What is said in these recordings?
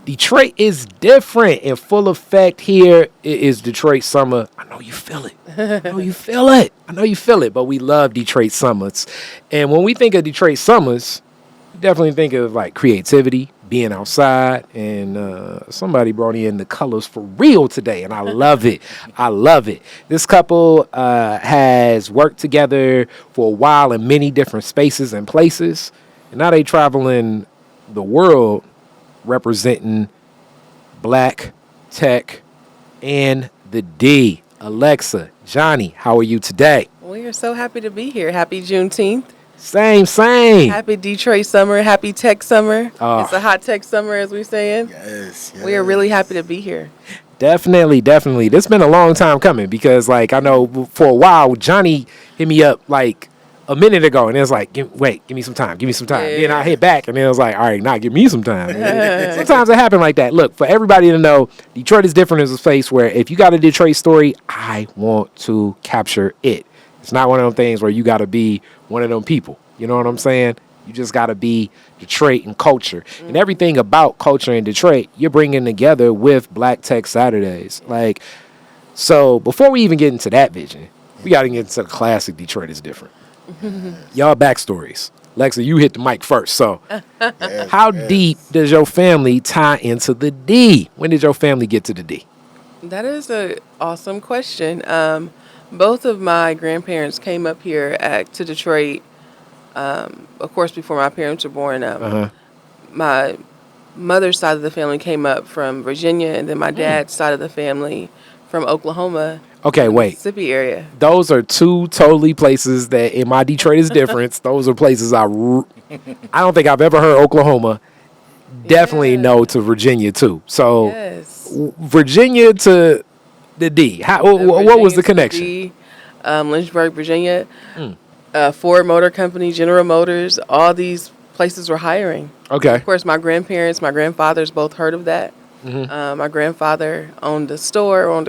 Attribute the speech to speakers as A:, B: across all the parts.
A: Detroit is different in full effect here. It is Detroit summer. I know you feel it. I know you feel it. I know you feel it, but we love Detroit summers. And when we think of Detroit summers, we definitely think of like creativity, being outside, and somebody brought in the colors for real today, and I love it. I love it. This couple has worked together for a while in many different spaces and places, and now they traveling the world representing Black Tech and the D. Alexa, Johnnie, how are you today?
B: We are so happy to be here. Happy Juneteenth.
A: Same.
B: Happy Detroit summer. Happy tech summer. It's a hot tech summer, as we're saying.
C: Yes.
B: We are really happy to be here.
A: Definitely. This been a long time coming because, like, I know for a while, Johnnie hit me up, like, a minute ago, and it was like, give me some time.
B: Yeah.
A: Then I hit back, and then it was like, all right, now give me some time. Sometimes it happens like that. Look, for everybody to know, Detroit is different as a place where if you got a Detroit story, I want to capture it. It's not one of them things where you got to be one of them people. You know what I'm saying? You just got to be Detroit and culture. Mm-hmm. And everything about culture in Detroit, you're bringing together with Black Tech Saturdays. Like, so before we even get into that vision, we got to get into the classic Detroit is different. Y'all backstories. Lexa, you hit the mic first. So how deep does your family tie into the D? When did your family get to the D?
B: That is an awesome question. Both of my grandparents came up here to Detroit, of course, before my parents were born. My mother's side of the family came up from Virginia, and then my dad's side of the family from Oklahoma.
A: Okay, wait.
B: Mississippi area.
A: Those are two totally places that in my Detroit is difference. Those are places I don't think I've ever heard Oklahoma. Definitely no to Virginia too. So Virginia to the D. What was the connection?
B: D, Lynchburg, Virginia. Ford Motor Company, General Motors, all these places were hiring.
A: Okay.
B: Of course, my grandparents, my grandfathers both heard of that. My grandfather owned a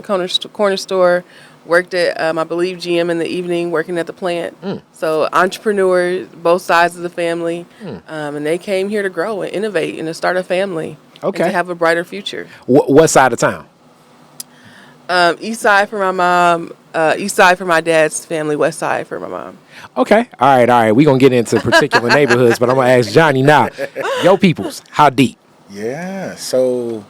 B: corner store, worked at, I believe, GM in the evening, working at the plant. So entrepreneurs, both sides of the family, and they came here to grow and innovate and to start a family and to have a brighter future.
A: What side of town?
B: East side for my mom, east side for my dad's family, west side for my mom.
A: Okay. All right. We're going to get into particular neighborhoods, but I'm going to ask Johnnie now. Yo, peoples, how deep?
C: Yeah, so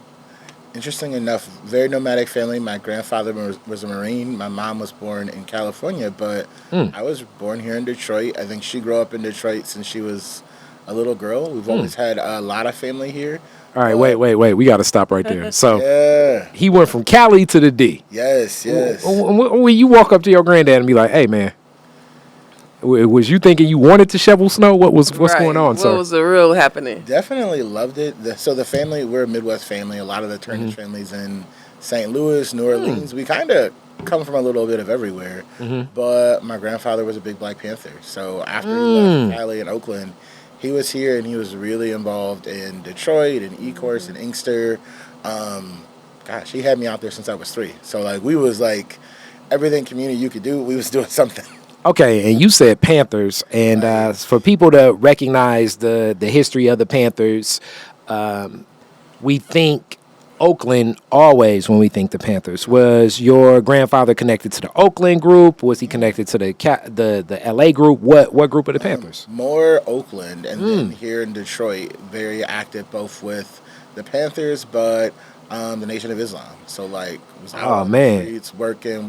C: interesting enough, very nomadic family. My grandfather was a Marine. My mom was born in California, but I was born here in Detroit. I think she grew up in Detroit since she was a little girl. We've always had a lot of family here.
A: All right, wait. We got to stop right there. So he went from Cali to the D.
C: Yes.
A: When you walk up to your granddad and be like, hey, man, was you thinking you wanted to shovel snow? What's going on, sir?
B: What was the real happening?
C: Definitely loved it. So the family, we're a Midwest family. A lot of the Turnage families in St. Louis, New Orleans, we kind of come from a little bit of everywhere. But my grandfather was a big Black Panther. So after he left Cali and Oakland, he was here and he was really involved in Detroit and Ecorse and Inkster. Gosh, he had me out there since I was 3. So like we was like everything community you could do, we was doing something.
A: Okay, and you said Panthers, and for people to recognize the history of the Panthers, we think Oakland always when we think the Panthers. Was your grandfather connected to the Oakland group? Was he connected to the LA group? What group of the Panthers?
C: More Oakland, and then here in Detroit, very active both with the Panthers, but the Nation of Islam. So like, was out on the streets working.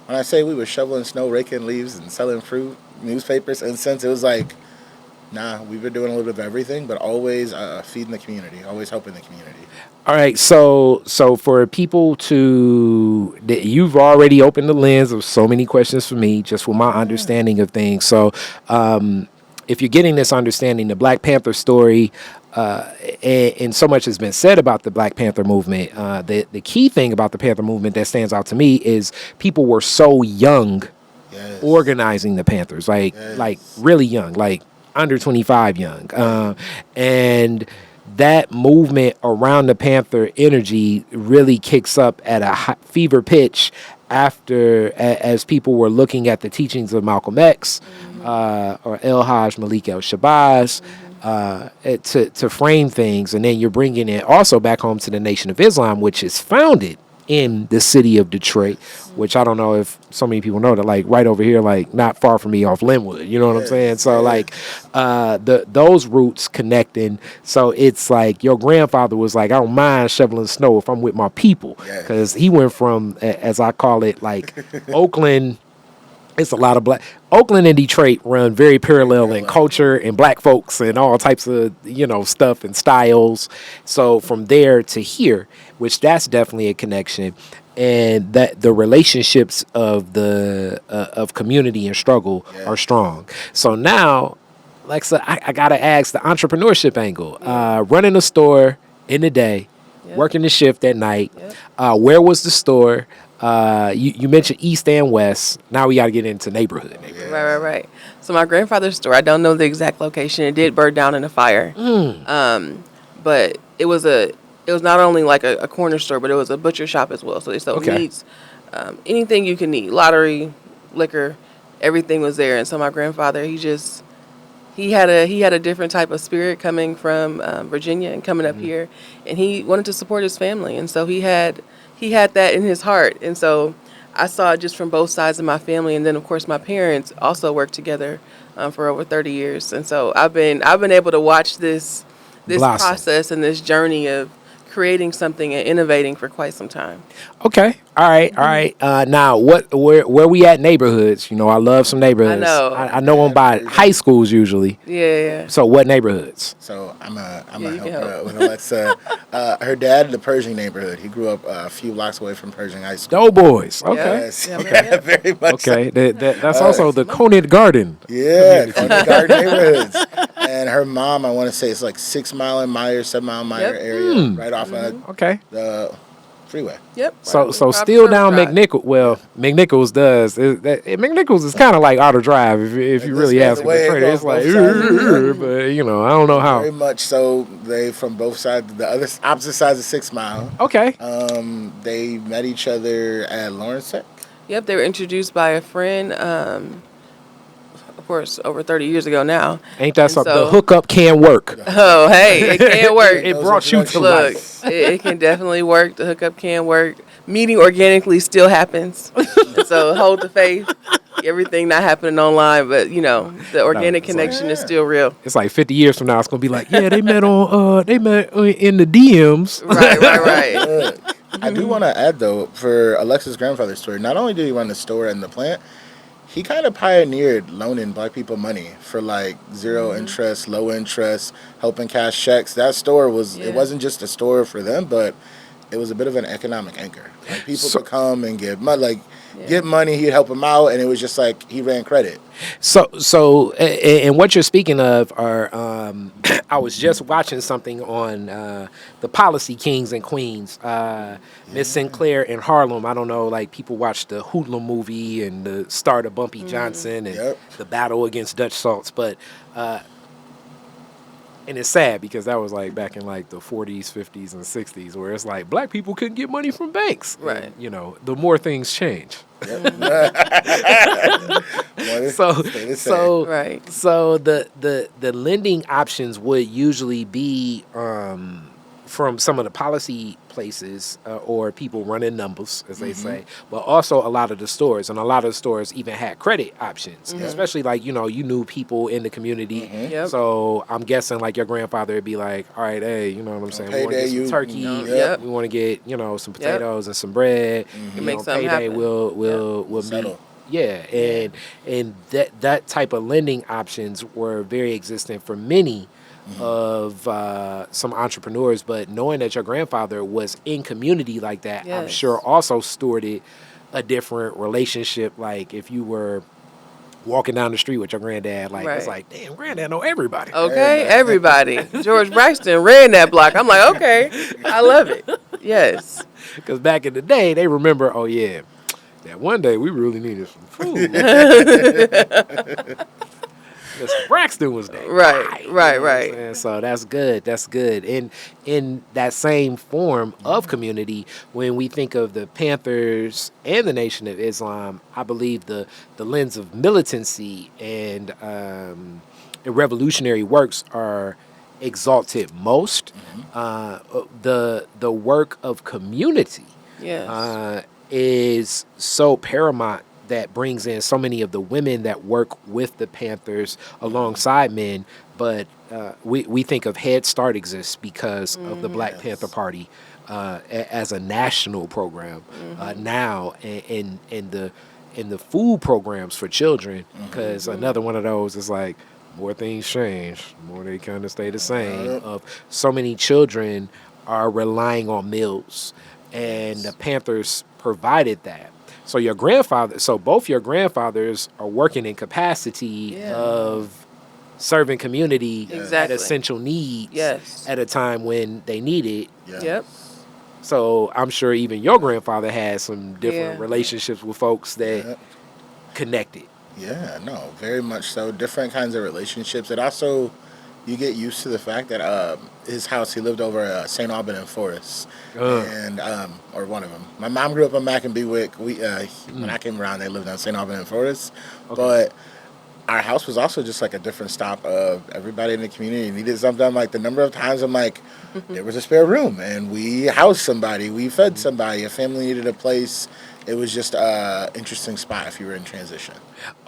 C: When I say we were shoveling snow, raking leaves, and selling fruit, newspapers, incense, it was like, nah, we've been doing a little bit of everything, but always feeding the community, always helping the community.
A: All right, so for people you've already opened the lens of so many questions for me, just with my understanding of things. So if you're getting this understanding, the Black Panther story, and so much has been said about the Black Panther movement. The key thing about the Panther movement that stands out to me is people were so young organizing the Panthers, like really young, like under 25 young. And that movement around the Panther energy really kicks up at a fever pitch as people were looking at the teachings of Malcolm X or El Haj Malik El Shabazz. to frame things, and then you're bringing it also back home to the Nation of Islam, which is founded in the city of Detroit, which I don't know if so many people know that, like right over here, like not far from me off Linwood, you know what I'm saying? So like those roots connecting. So it's like your grandfather was like, I don't mind shoveling snow if I'm with my people, because he went from, as I call it, like Oakland. It's a lot of black. Oakland and Detroit run very parallel in culture and black folks and all types of, stuff and styles. So from there to here, which that's definitely a connection, and that the relationships of the of community and struggle are strong. So now, like I said, I gotta ask the entrepreneurship angle. Running a store in the day, working the shift at night. Where was the store? You mentioned East and West. Now we got to get into neighborhood.
B: Right. So my grandfather's store, I don't know the exact location. It did burn down in a fire. But it was not only like a corner store, but it was a butcher shop as well. So they sold meats, anything you can eat, lottery, liquor, everything was there. And so my grandfather, he had a different type of spirit coming from Virginia and coming up here, and he wanted to support his family, and so he had that in his heart. And so I saw it just from both sides of my family, and then of course my parents also worked together for over 30 years, and so I've been able to watch this process and this journey of creating something and innovating for quite some time.
A: Okay. All right. Now, where we at neighborhoods? I love some neighborhoods. I know them by high schools usually.
B: Yeah.
A: So what neighborhoods?
C: So I'm a help her out with Alexa. Her dad, the Pershing neighborhood. He grew up a few blocks away from Pershing High School.
A: Doughboys. Okay.
C: Yes. Very much.
A: Okay. That's also the Conant Garden.
C: Yeah, Conant Garden neighborhoods. And her mom, I want to say it's like 6 Mile and Meyer, 7 Mile and Meyer area, right off of the freeway.
B: Yep.
A: So still down McNichols. Well, McNichols does. McNichols is kind of like Outer Drive if you really ask me. It's like, but I don't know how.
C: Very much so. They from both sides, the opposite sides of 6 Mile.
A: Okay.
C: They met each other at Lawrence Tech.
B: Yep. They were introduced by a friend. Of course, over 30 years ago now.
A: Ain't that something? The hookup can work.
B: Oh, hey, it can work.
A: It brought you to life.
B: It can definitely work. The hookup can work. Meeting organically still happens. And so hold the faith. Everything not happening online, but the organic connection is still real.
A: It's like 50 years from now, it's gonna be like, they met in the DMs.
B: Right.
C: I do want to add though, for Alexa's grandfather's story, not only did he run the store and the plant, he kind of pioneered loaning black people money for like zero interest, low interest, helping cash checks. That store it wasn't just a store for them, but it was a bit of an economic anchor. Like people could come and give money, get money, he'd help them out, and it was just like he ran credit.
A: So, and what you're speaking of are, I was just watching something on the Policy Kings and Queens. Miss Sinclair in Harlem. I don't know, like people watch the Hoodlum movie and the start of Bumpy Johnson and the battle against Dutch Salts, but. And it's sad because that was like back in like the 40s, 50s, and 60s, where it's like black people couldn't get money from banks.
B: Right.
A: And, the more things change.
C: Yep.
A: So the lending options would usually be from some of the policy places or people running numbers, as they say, but also a lot of the stores. And a lot of the stores even had credit options, especially like, you knew people in the community. So I'm guessing like your grandfather would be like, all right, hey, you know what I'm saying? We want to get some turkey. We want to get, some potatoes and some bread. Payday we'll meet. Yeah, and that type of lending options were very existent for many of some entrepreneurs, but knowing that your grandfather was in community like that, I'm sure also stewarded a different relationship. Like if you were walking down the street with your granddad, like it's like, damn, granddad know everybody.
B: Okay, everybody. George Braxton ran that block. I'm like, okay, I love it. Yes.
A: Because back in the day, they remember, that one day we really needed some food. Mr. Braxton was there.
B: Right.
A: And so that's good. And in that same form of community, when we think of the Panthers and the Nation of Islam, I believe the lens of militancy and the revolutionary works are exalted most. The work of community
B: Yes.
A: is so paramount that brings in so many of the women that work with the Panthers alongside men. But we think of Head Start exists because of the Black Panther Party as a national program now, and the food programs for children, because another one of those is like, more things change, more they kind of stay the same. Of so many children are relying on meals, and the Panthers provided that. So both your grandfathers are working in capacity of serving community at essential needs at a time when they need it.
B: Yep.
A: So I'm sure even your grandfather had some different relationships with folks that connected.
C: Yeah, no, very much so. Different kinds of relationships. It also, you get used to the fact that his house, he lived over St. Aubin and Forest, and or one of them. My mom grew up in Mac and Bewick. When I came around, they lived on St. Aubin and Forest, but our house was also just like a different stop of everybody in the community needed something. Like the number of times I'm like, there was a spare room and we housed somebody, we fed somebody, a family needed a place. It was just an interesting spot if you were in transition.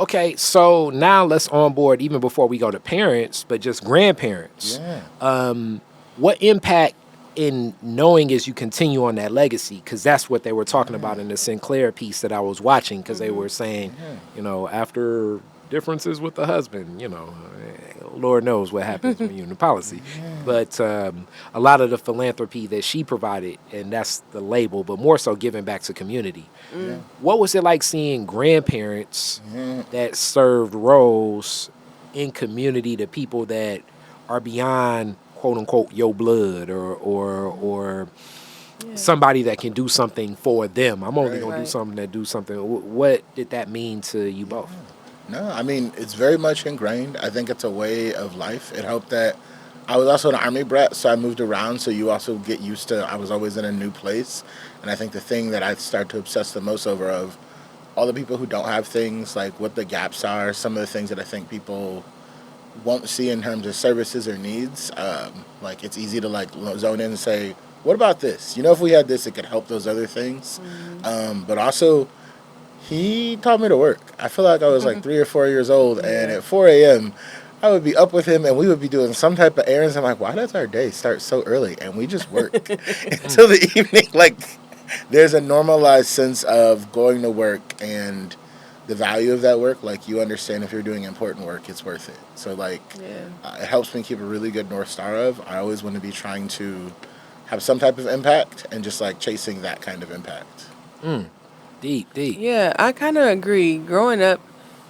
A: Okay, so now let's onboard, even before we go to parents, but just grandparents.
C: Yeah.
A: What impact in knowing as you continue on that legacy, because that's what they were talking about in the Sinclair piece that I was watching, because they were saying, after differences with the husband, Lord knows what happens when you're in the policy. But a lot of the philanthropy that she provided, and that's the label, but more so giving back to community. What was it like seeing grandparents that served roles in community to people that are beyond, quote unquote, your blood or somebody that can do something for them? I'm only going to do something that do something. What did that mean to you both?
C: No, I mean, it's very much ingrained. I think it's a way of life. It helped that I was also an Army brat, so I moved around, so you also get used to, I was always in a new place. And I think the thing that I start to obsess the most over of all the people who don't have things, like what the gaps are, some of the things that I think people won't see in terms of services or needs. Like it's easy to like zone in and say, what about this? If we had this, it could help those other things. But also, he taught me to work. I feel like I was like 3 or 4 years old, and at 4 a.m., I would be up with him, and we would be doing some type of errands. I'm like, why does our day start so early? And we just work until the evening. Like, there's a normalized sense of going to work and the value of that work. Like, you understand if you're doing important work, it's worth it. So, like, it helps me keep a really good North Star of, I always want to be trying to have some type of impact and just, like, chasing that kind of impact.
A: Deep.
B: Yeah, I kind of agree. Growing up,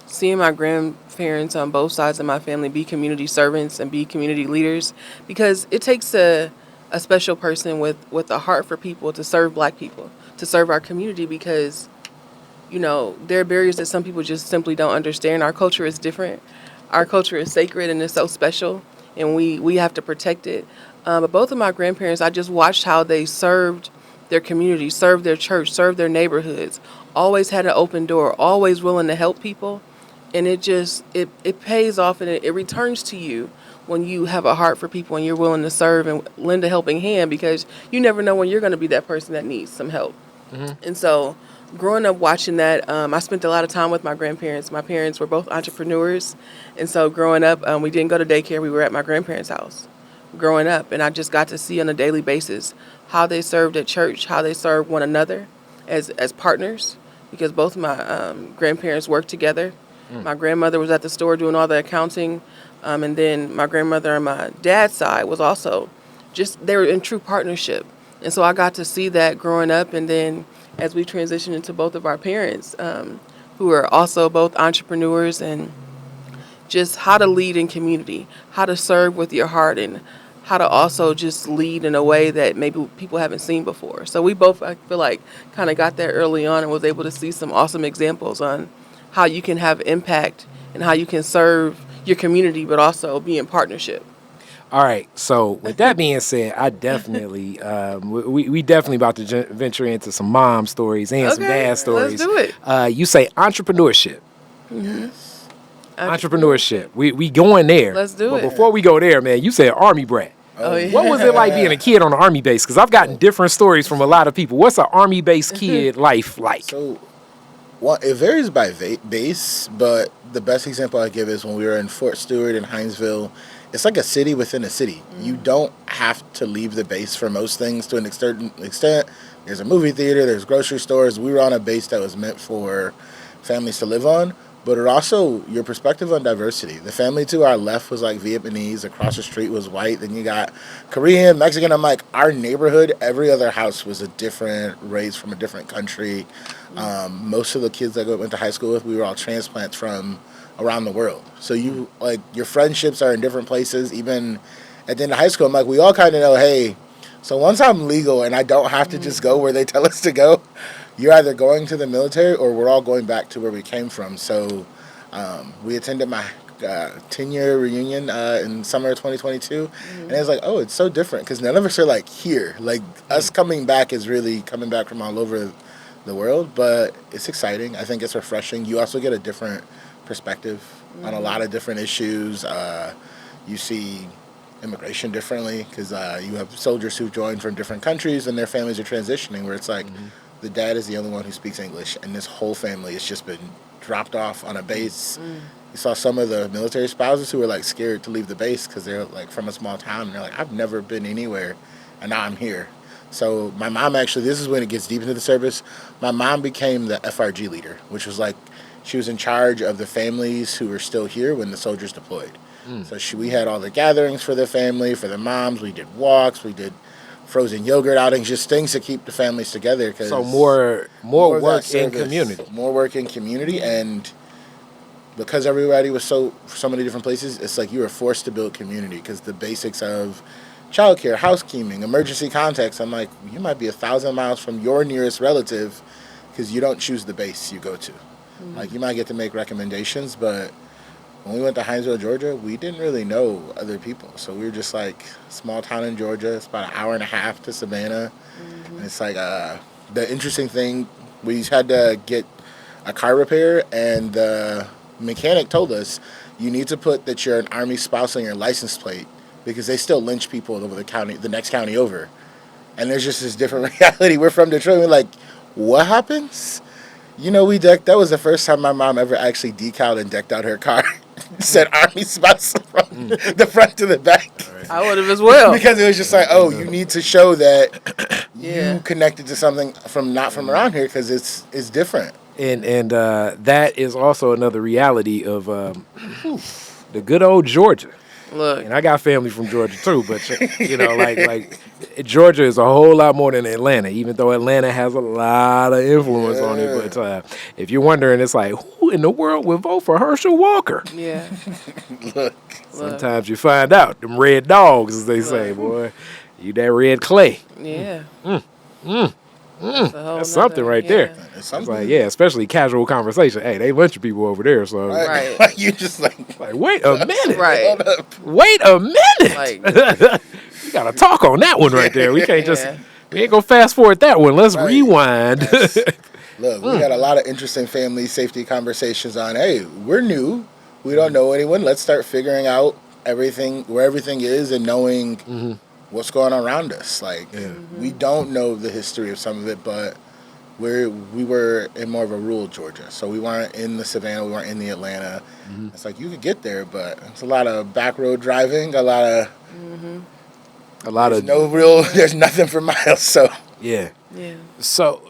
B: seeing my grandparents on both sides of my family be community servants and be community leaders, because it takes a special person with a heart for people to serve Black people, to serve our community, because, there are barriers that some people just simply don't understand. Our culture is different. Our culture is sacred and it's so special, and we have to protect it. But both of my grandparents, I just watched how they served their community, served their church, served their neighborhoods, always had an open door, always willing to help people. And it pays off, and it returns to you when you have a heart for people and you're willing to serve and lend a helping hand, because you never know when you're going to be that person that needs some help. And so growing up watching that, I spent a lot of time with my grandparents. My parents were both entrepreneurs. And so growing up, we didn't go to daycare. We were at my grandparents' house growing up. And I just got to see on a daily basis how they served at church, how they served one another as partners, because both of my grandparents worked together. My grandmother was at the store doing all the accounting, and then my grandmother on my dad's side was also they were in true partnership. And so I got to see that growing up, and then as we transitioned into both of our parents, who are also both entrepreneurs, and just how to lead in community, how to serve with your heart, and how to also just lead in a way that maybe people haven't seen before. So we both, I feel like, kind of got there early on and was able to see some awesome examples on how you can have impact and how you can serve your community, but also be in partnership.
A: All right. So with that being said, I definitely, we definitely about to venture into some mom stories and some dad stories.
B: Let's do it.
A: You say entrepreneurship.
B: Mm-hmm.
A: Entrepreneurship. We going there.
B: Let's do
A: but
B: it.
A: Before we go there, man, you said Army brat.
B: Oh, yeah.
A: What was it like being a kid on the Army base? Because I've gotten different stories from a lot of people. What's an Army base kid life like?
C: So, well, it varies by base, but the best example I give is when we were in Fort Stewart and Hinesville. It's like a city within a city. You don't have to leave the base for most things to an extent. There's a movie theater, there's grocery stores. We were on a base that was meant for families to live on, but it also, your perspective on diversity. The family to our left was like Vietnamese, across the street was white, then you got Korean, Mexican. I'm like, our neighborhood, every other house was a different race from a different country. Most of the kids that I went to high school with, we were all transplants from around the world. So you, like, your friendships are in different places. Even at the end of high school, I'm like, we all kind of know, hey, so once I'm legal and I don't have to just go where they tell us to go, you're either going to the military or we're all going back to where we came from. So we attended my 10-year reunion in summer of 2022. And it was like, oh, it's so different because none of us are like here. Like us coming back is really coming back from all over the world, but it's exciting. I think it's refreshing. You also get a different perspective on a lot of different issues. You see immigration differently because you have soldiers who've joined from different countries and their families are transitioning where it's like the dad is the only one who speaks English and this whole family has just been dropped off on a base. You saw some of the military spouses who were like scared to leave the base because they're like from a small town and they're like, I've never been anywhere and now I'm here. So my mom actually, this is when it gets deep into the service, my mom became the FRG leader, which was like, she was in charge of the families who were still here when the soldiers deployed. So we had all the gatherings for the family, for the moms. We did walks. We did frozen yogurt outings, just things to keep the families together.
A: So more work in community. More
C: work in community. And because everybody was so many different places, it's like you were forced to build community because the basics of childcare, housekeeping, emergency contacts, I'm like, you might be 1,000 miles from your nearest relative because you don't choose the base you go to. Like, you might get to make recommendations, but when we went to Hinesville, Georgia, we didn't really know other people. So we were just like, small town in Georgia. It's about an hour and a half to Savannah. And it's like, the interesting thing, we had to get a car repair, and the mechanic told us, you need to put that you're an Army spouse on your license plate because they still lynch people over the next county over. And there's just this different reality. We're from Detroit. We're like, what happens? You know, that was the first time my mom ever actually decaled and decked out her car. Said Army spouse from the front to the back.
B: I would have as well.
C: Because it was just like, oh, you need to show that you connected to something not from around here because it's different.
A: And that is also another reality of the good old Georgia.
B: Look,
A: and I got family from Georgia too, but you know, like Georgia is a whole lot more than Atlanta, even though Atlanta has a lot of influence on it. But if you're wondering, it's like, who in the world would vote for Herschel Walker?
B: Yeah.
C: Look.
A: Sometimes you find out, them red dogs, as they say, boy, you that red clay.
B: Yeah.
A: That's something right there. It's like, especially casual conversation. Hey, they bunch of people over there, so
B: right.
C: You just like
A: wait a minute,
B: right?
A: Wait a minute.
B: Like,
A: you gotta talk on that one right there. We can't we ain't gonna fast forward that one. Let's rewind.
C: Yes. Look, we got a lot of interesting family safety conversations on. Hey, we're new. We don't know anyone. Let's start figuring out where everything is, and knowing what's going on around us. Like, we don't know the history of some of it, but we were in more of a rural Georgia. So we weren't in the Savannah, we weren't in the Atlanta. It's like, you could get there, but it's a lot of back road driving, there's nothing for miles, so.
A: Yeah. So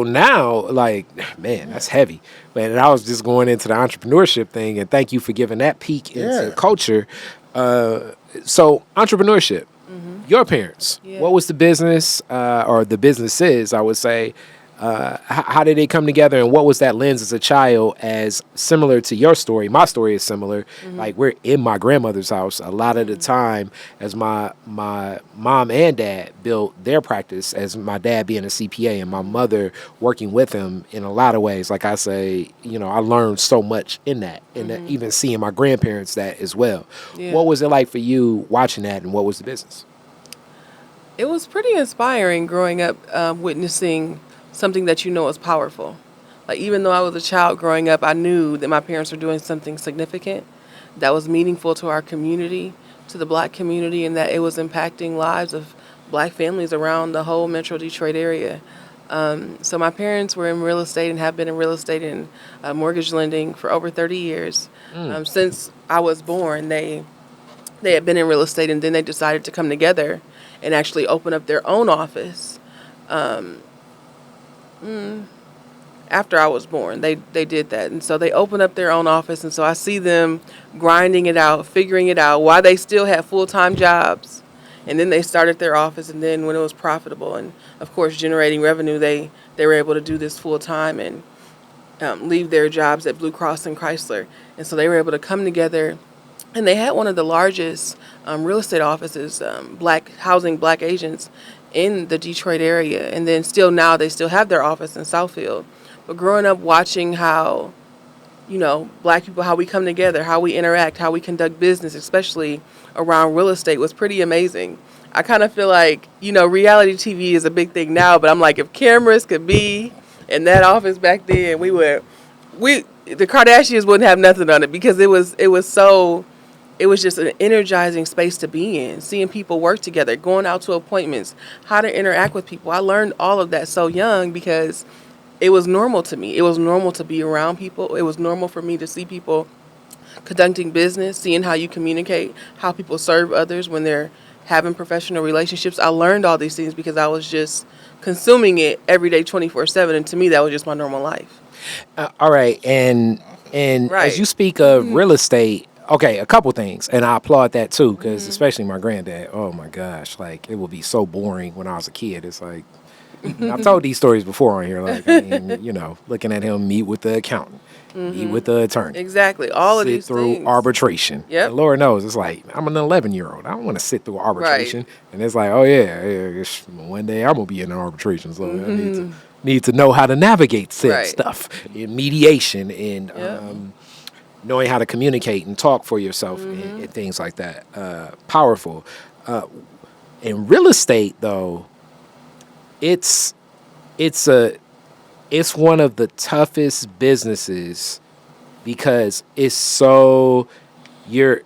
A: now, like, man, that's heavy. Man, and I was just going into the entrepreneurship thing, and thank you for giving that peek into culture. So entrepreneurship, your parents, what was the business, or the businesses, I would say, how did they come together, and what was that lens as a child, as similar to your story? My story is similar. Like, we're in my grandmother's house a lot of the time, as my mom and dad built their practice, as my dad being a CPA and my mother working with him in a lot of ways. Like I say, you know, I learned so much in that, and even seeing my grandparents that as well. What was it like for you watching that, and what was the business?
B: It was pretty inspiring growing up, witnessing something that you know is powerful. Like, even though I was a child growing up, I knew that my parents were doing something significant that was meaningful to our community, to the black community, and that it was impacting lives of black families around the whole Metro Detroit area. So my parents were in real estate and have been in real estate and mortgage lending for over 30 years. Since I was born, they had been in real estate, and then they decided to come together and actually open up their own office. After I was born, they did that, and so they opened up their own office, and so I see them grinding it out, figuring it out while they still had full-time jobs, and then they started their office, and then when it was profitable and of course generating revenue, they were able to do this full-time and leave their jobs at Blue Cross and Chrysler, and so they were able to come together. And they had one of the largest real estate offices, housing black agents in the Detroit area. And then now they still have their office in Southfield. But growing up watching how, black people, how we come together, how we interact, how we conduct business, especially around real estate, was pretty amazing. I kind of feel like, reality TV is a big thing now, but I'm like, if cameras could be in that office back then, the Kardashians wouldn't have nothing on it, because it was just an energizing space to be in, seeing people work together, going out to appointments, how to interact with people. I learned all of that so young because it was normal to me. It was normal to be around people. It was normal for me to see people conducting business, seeing how you communicate, how people serve others when they're having professional relationships. I learned all these things because I was just consuming it every day, 24/7. And to me, that was just my normal life.
A: All right. And
B: Right.
A: as you speak of real estate, okay, a couple things, and I applaud that too, because especially my granddad. Oh my gosh, like it would be so boring when I was a kid. It's like I've told these stories before on here. Like, I mean, looking at him meet with the accountant, meet with the attorney,
B: Exactly. All of
A: sit
B: these
A: through
B: things.
A: arbitration.
B: Yep.
A: And Lord knows, it's like I'm an 11-year-old. I don't want to sit through arbitration. And it's like, oh yeah, one day I'm gonna be in an arbitration, so I need to know how to navigate said stuff in mediation and. Knowing how to communicate and talk for yourself and things like that. Powerful. In real estate, though, it's one of the toughest businesses because it's so you're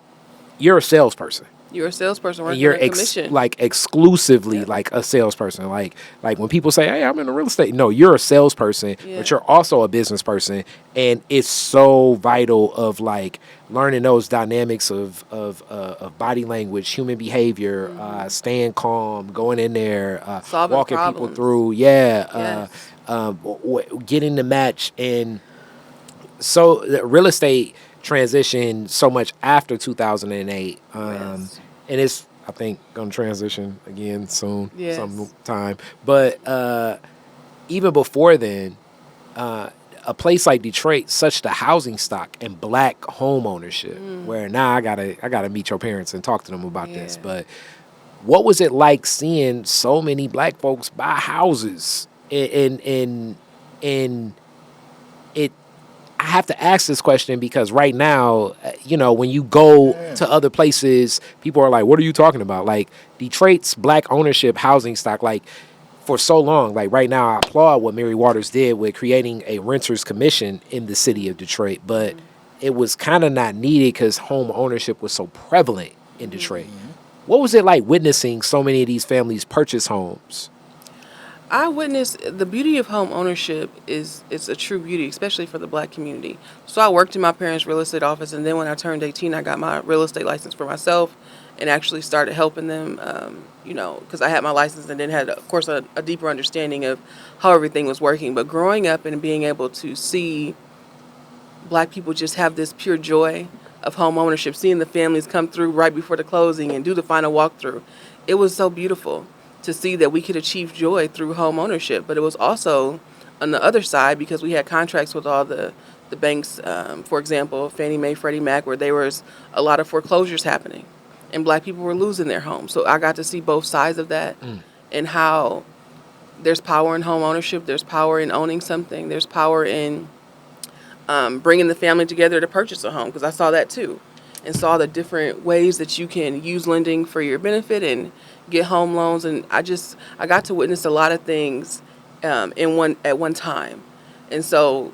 A: a salesperson.
B: You're a salesperson working
A: And you're
B: on commission.
A: exclusively like a salesperson. Like when people say, "Hey, I'm in the real estate," no, you're a salesperson, but you're also a business person, and it's so vital of like learning those dynamics of body language, human behavior, staying calm, going in there,
B: Solving
A: walking
B: problems.
A: people through, getting the match, and so the real estate transitioned so much after 2008, and it's I think gonna transition again soon, sometime. But even before then, a place like Detroit, such the housing stock and black home ownership, where now I gotta meet your parents and talk to them about this. But what was it like seeing so many black folks buy houses in it? I have to ask this question because right now, when you go to other places, people are like, what are you talking about? Like Detroit's black ownership housing stock, like for so long, like right now, I applaud what Mary Waters did with creating a renter's commission in the city of Detroit, but it was kind of not needed because home ownership was so prevalent in Detroit. What was it like witnessing so many of these families purchase homes?
B: I witnessed the beauty of home ownership is a true beauty, especially for the black community. So I worked in my parents' real estate office, and then when I turned 18, I got my real estate license for myself and actually started helping them, because I had my license and then had, of course, a deeper understanding of how everything was working. But growing up and being able to see black people just have this pure joy of home ownership, seeing the families come through right before the closing and do the final walkthrough, it was so beautiful to see that we could achieve joy through home ownership. But it was also on the other side because we had contracts with all the banks, for example, Fannie Mae, Freddie Mac, where there was a lot of foreclosures happening and black people were losing their homes. So I got to see both sides of that and how there's power in home ownership, there's power in owning something, there's power in bringing the family together to purchase a home, because I saw that too and saw the different ways that you can use lending for your benefit and get home loans. And I got to witness a lot of things at one time. And so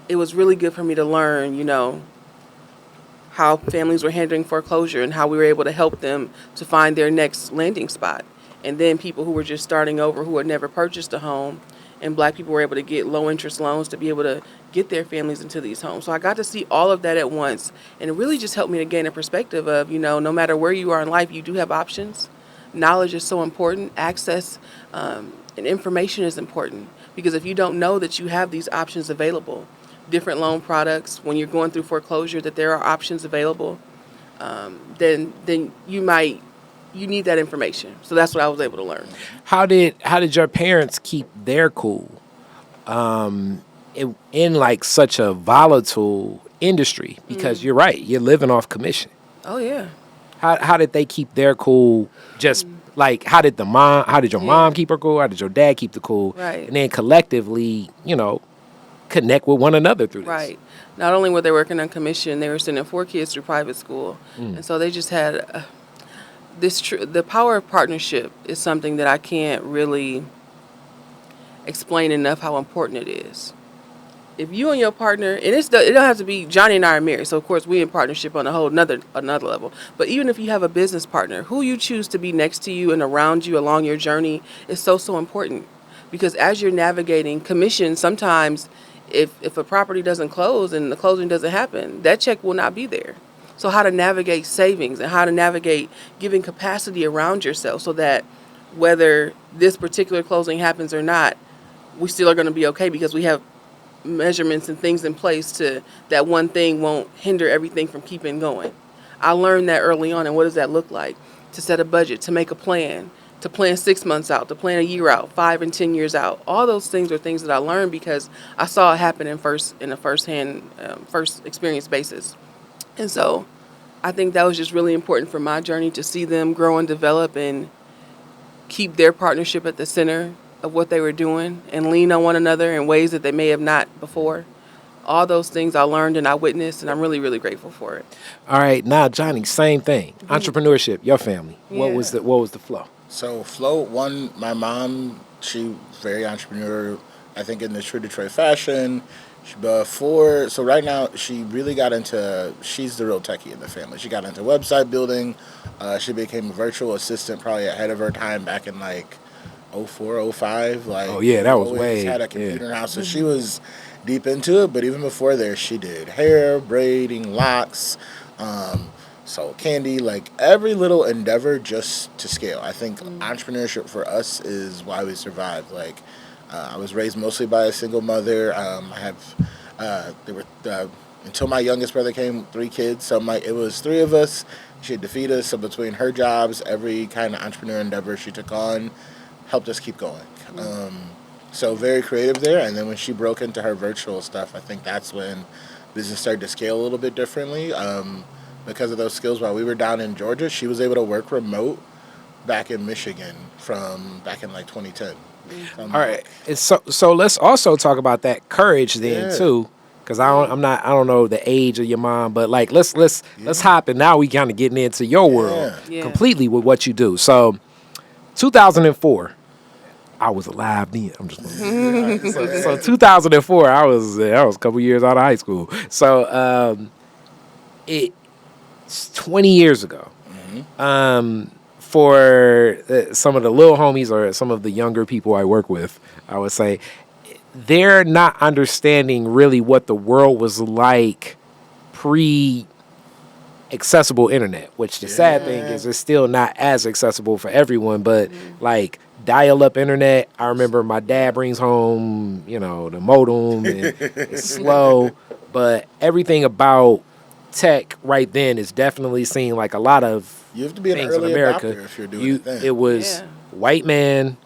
B: it was really good for me to learn, how families were handling foreclosure and how we were able to help them to find their next landing spot. And then people who were just starting over, who had never purchased a home, and Black people were able to get low interest loans to be able to get their families into these homes. So I got to see all of that at once, and it really just helped me to gain a perspective of, no matter where you are in life, you do have options. Knowledge is so important. Access and information is important, because if you don't know that you have these options available, different loan products, when you're going through foreclosure, that there are options available, then you need that information. So that's what I was able to learn.
A: How did your parents keep their cool in like such a volatile industry? Because you're right, you're living off commission.
B: Oh yeah.
A: How did they keep their cool? Just like how did your mom keep her cool? How did your dad keep the cool?
B: Right.
A: And then collectively, connect with one another through this.
B: Right. Not only were they working on commission, they were sending 4 kids through private school, and so they just had the power of partnership is something that I can't really explain enough how important it is. If you and your partner, and it don't have to be, Johnnie and I are married, so of course we in partnership on a whole another level. But even if you have a business partner, who you choose to be next to you and around you along your journey is so important. Because as you're navigating commission, sometimes if a property doesn't close and the closing doesn't happen, that check will not be there. So how to navigate savings and how to navigate giving capacity around yourself so that whether this particular closing happens or not, we still are going to be okay because we have measurements and things in place to that one thing won't hinder everything from keeping going. I learned that early on. And what does that look like? To set a budget, to make a plan, to plan 6 months out, to plan a year out, 5 and 10 years out. All those things are things that I learned because I saw it happen in a first experience basis. And so I think that was just really important for my journey to see them grow and develop and keep their partnership at the center of what they were doing and lean on one another in ways that they may have not before. All those things I learned and I witnessed, and I'm really, really grateful for it.
A: All right, now Johnnie, same thing. Entrepreneurship, your family.
B: Yeah.
A: What was the flow?
C: So flow, my mom, she very entrepreneurial, I think in the true Detroit fashion. So right now she really got into, she's the real techie in the family. She got into website building. She became a virtual assistant probably ahead of her time back in like 04, 05. Like,
A: oh yeah, that was
C: way. Had a computer in her house, so she was deep into it. But even before there, she did hair, braiding, locks, sold candy, like every little endeavor just to scale. I think entrepreneurship for us is why we survived. Like, I was raised mostly by a single mother. Until my youngest brother came, 3 kids. So it was 3 of us. She had to feed us. So between her jobs, every kind of entrepreneur endeavor she took on, helped us keep going. So very creative there. And then when she broke into her virtual stuff, I think that's when business started to scale a little bit differently. Because of those skills, while we were down in Georgia, she was able to work remote back in Michigan from back in like 2010.
A: All right, so let's also talk about that courage then too, because I don't know the age of your mom, but like let's hop in now. We kind of getting into your world completely with what you do. So, 2004, I was alive then. I'm just so 2004, I was a couple years out of high school. So it's 20 years ago. For some of the little homies or some of the younger people I work with, I would say they're not understanding really what the world was like pre-accessible internet, which the sad thing is it's still not as accessible for everyone, but like dial-up internet, I remember my dad brings home, the modem, and it's slow, but everything about tech right then is definitely seeing like a lot of
C: you have to be an
A: things
C: early
A: in America.
C: Adopter if you're doing it.
A: It was white man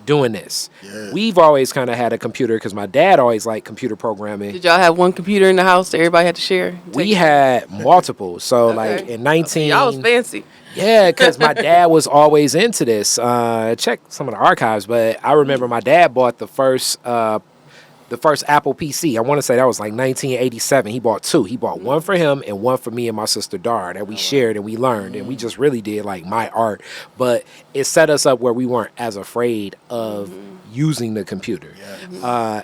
A: doing this.
C: Yeah.
A: We've always kind of had a computer because my dad always liked computer programming.
B: Did y'all have one computer in the house that everybody had to share?
A: We had multiple. So like in 19...
B: Y'all was fancy.
A: Yeah, because my dad was always into this. Check some of the archives, but I remember my dad bought the first the first Apple PC. I want to say that was like 1987. He bought two. He bought one for him and one for me and my sister Dara that we shared and we learned. And we just really did like my art. But it set us up where we weren't as afraid of using the computer.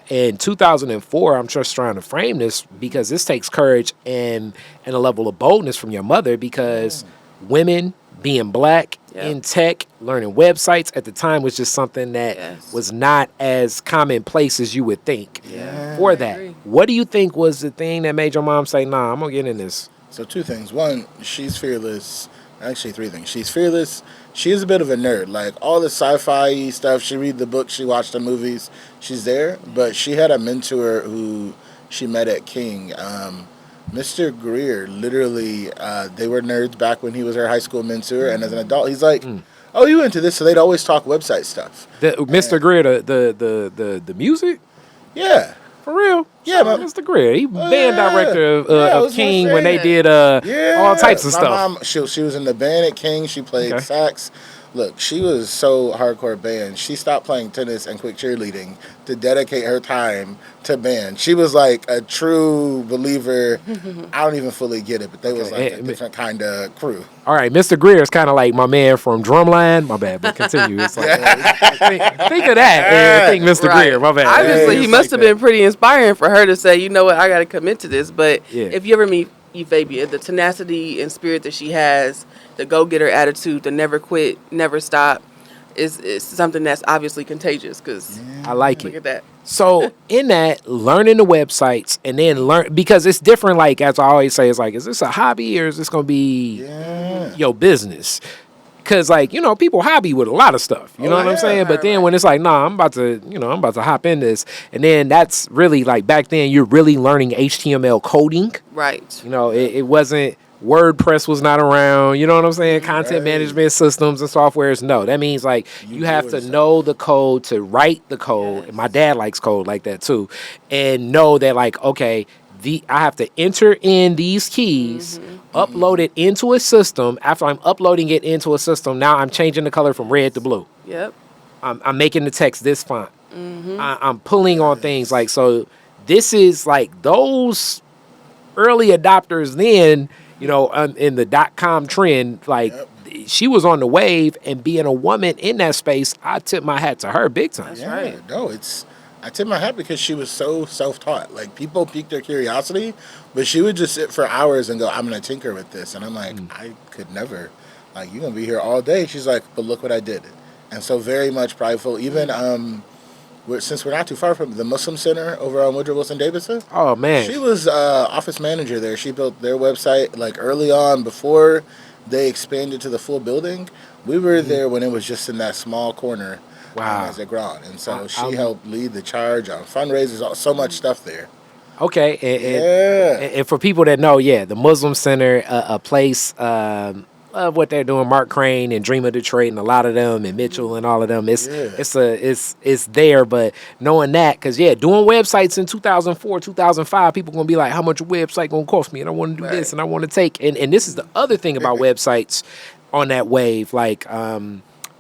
A: In 2004, I'm just trying to frame this because this takes courage and a level of boldness from your mother because women being black in tech, learning websites at the time was just something that was not as commonplace as you would think for that. What do you think was the thing that made your mom say, nah, I'm going to get in this?
C: So 2 things. One, she's fearless. Actually, 3 things. She's fearless. She is a bit of a nerd. Like, all the sci-fi stuff, she read the books, she watched the movies, she's there. But she had a mentor who she met at King. Mr. Greer, literally, they were nerds back when he was her high school mentor. And as an adult, he's like, oh, you into this? So they'd always talk website stuff.
A: Mr. Greer, the music?
C: Yeah.
A: For real?
C: Yeah,
A: Mr. Greer. He band director of King when they did all types of stuff.
C: My mom, she was in the band at King. She played sax. Look, she was so hardcore band. She stopped playing tennis and quit cheerleading to dedicate her time to band. She was like a true believer. I don't even fully get it, but they was like a different kind of crew.
A: All right, Mr. Greer is kind of like my man from Drumline. My bad, but continue. It's like, think of that. And think Mr. Greer. My bad.
B: Obviously, he must have been pretty inspiring for her to say, you know what, I got to commit to this. But if you ever meet Euphebia, the tenacity and spirit that she has, the go-getter attitude, the never quit, never stop, is something that's obviously contagious. Because
A: I like
B: look
A: it.
B: at that.
A: So in that, learning the websites and then because it's different. Like as I always say, it's like, is this a hobby or is this going to be your business? Because like people hobby with a lot of stuff. You know what I'm saying? But then when it's like, nah, I'm about to hop in this, and then that's really like back then you're really learning HTML coding.
B: Right.
A: It wasn't. WordPress was not around, you know what I'm saying? Content management systems and softwares. No, that means like you have to know the code to write the code. And my dad likes code like that too. And know that like, okay, I have to enter in these keys, upload it into a system. After I'm uploading it into a system, now I'm changing the color from red to blue.
B: Yep.
A: I'm making the text this font. I'm pulling on things like, so this is like those early adopters then, in the .com trend, like she was on the wave, and being a woman in that space, I tip my hat to her big time.
B: That's right.
C: No, I tip my hat because she was so self-taught. Like, people piqued their curiosity, but she would just sit for hours and go, I'm going to tinker with this. And I'm like, I could never. Like, you're going to be here all day. She's like, but look what I did. And so very much prideful. Even since we're not too far from the Muslim Center over on Woodrow Wilson Davidson.
A: Oh, man.
C: She was office manager there. She built their website like early on before they expanded to the full building. We were there when it was just in that small corner as it grown. And so she helped lead the charge on fundraisers, so much stuff there.
A: Okay. And for people that know, the Muslim Center, a place of what they're doing, Mark Crane and Dream of Detroit and a lot of them and Mitchell and all of them. It's there, but knowing that, because doing websites in 2004, 2005, people gonna be like, how much a website gonna cost me? And I want to do this and I want to take, and this is the other thing about websites on that wave, like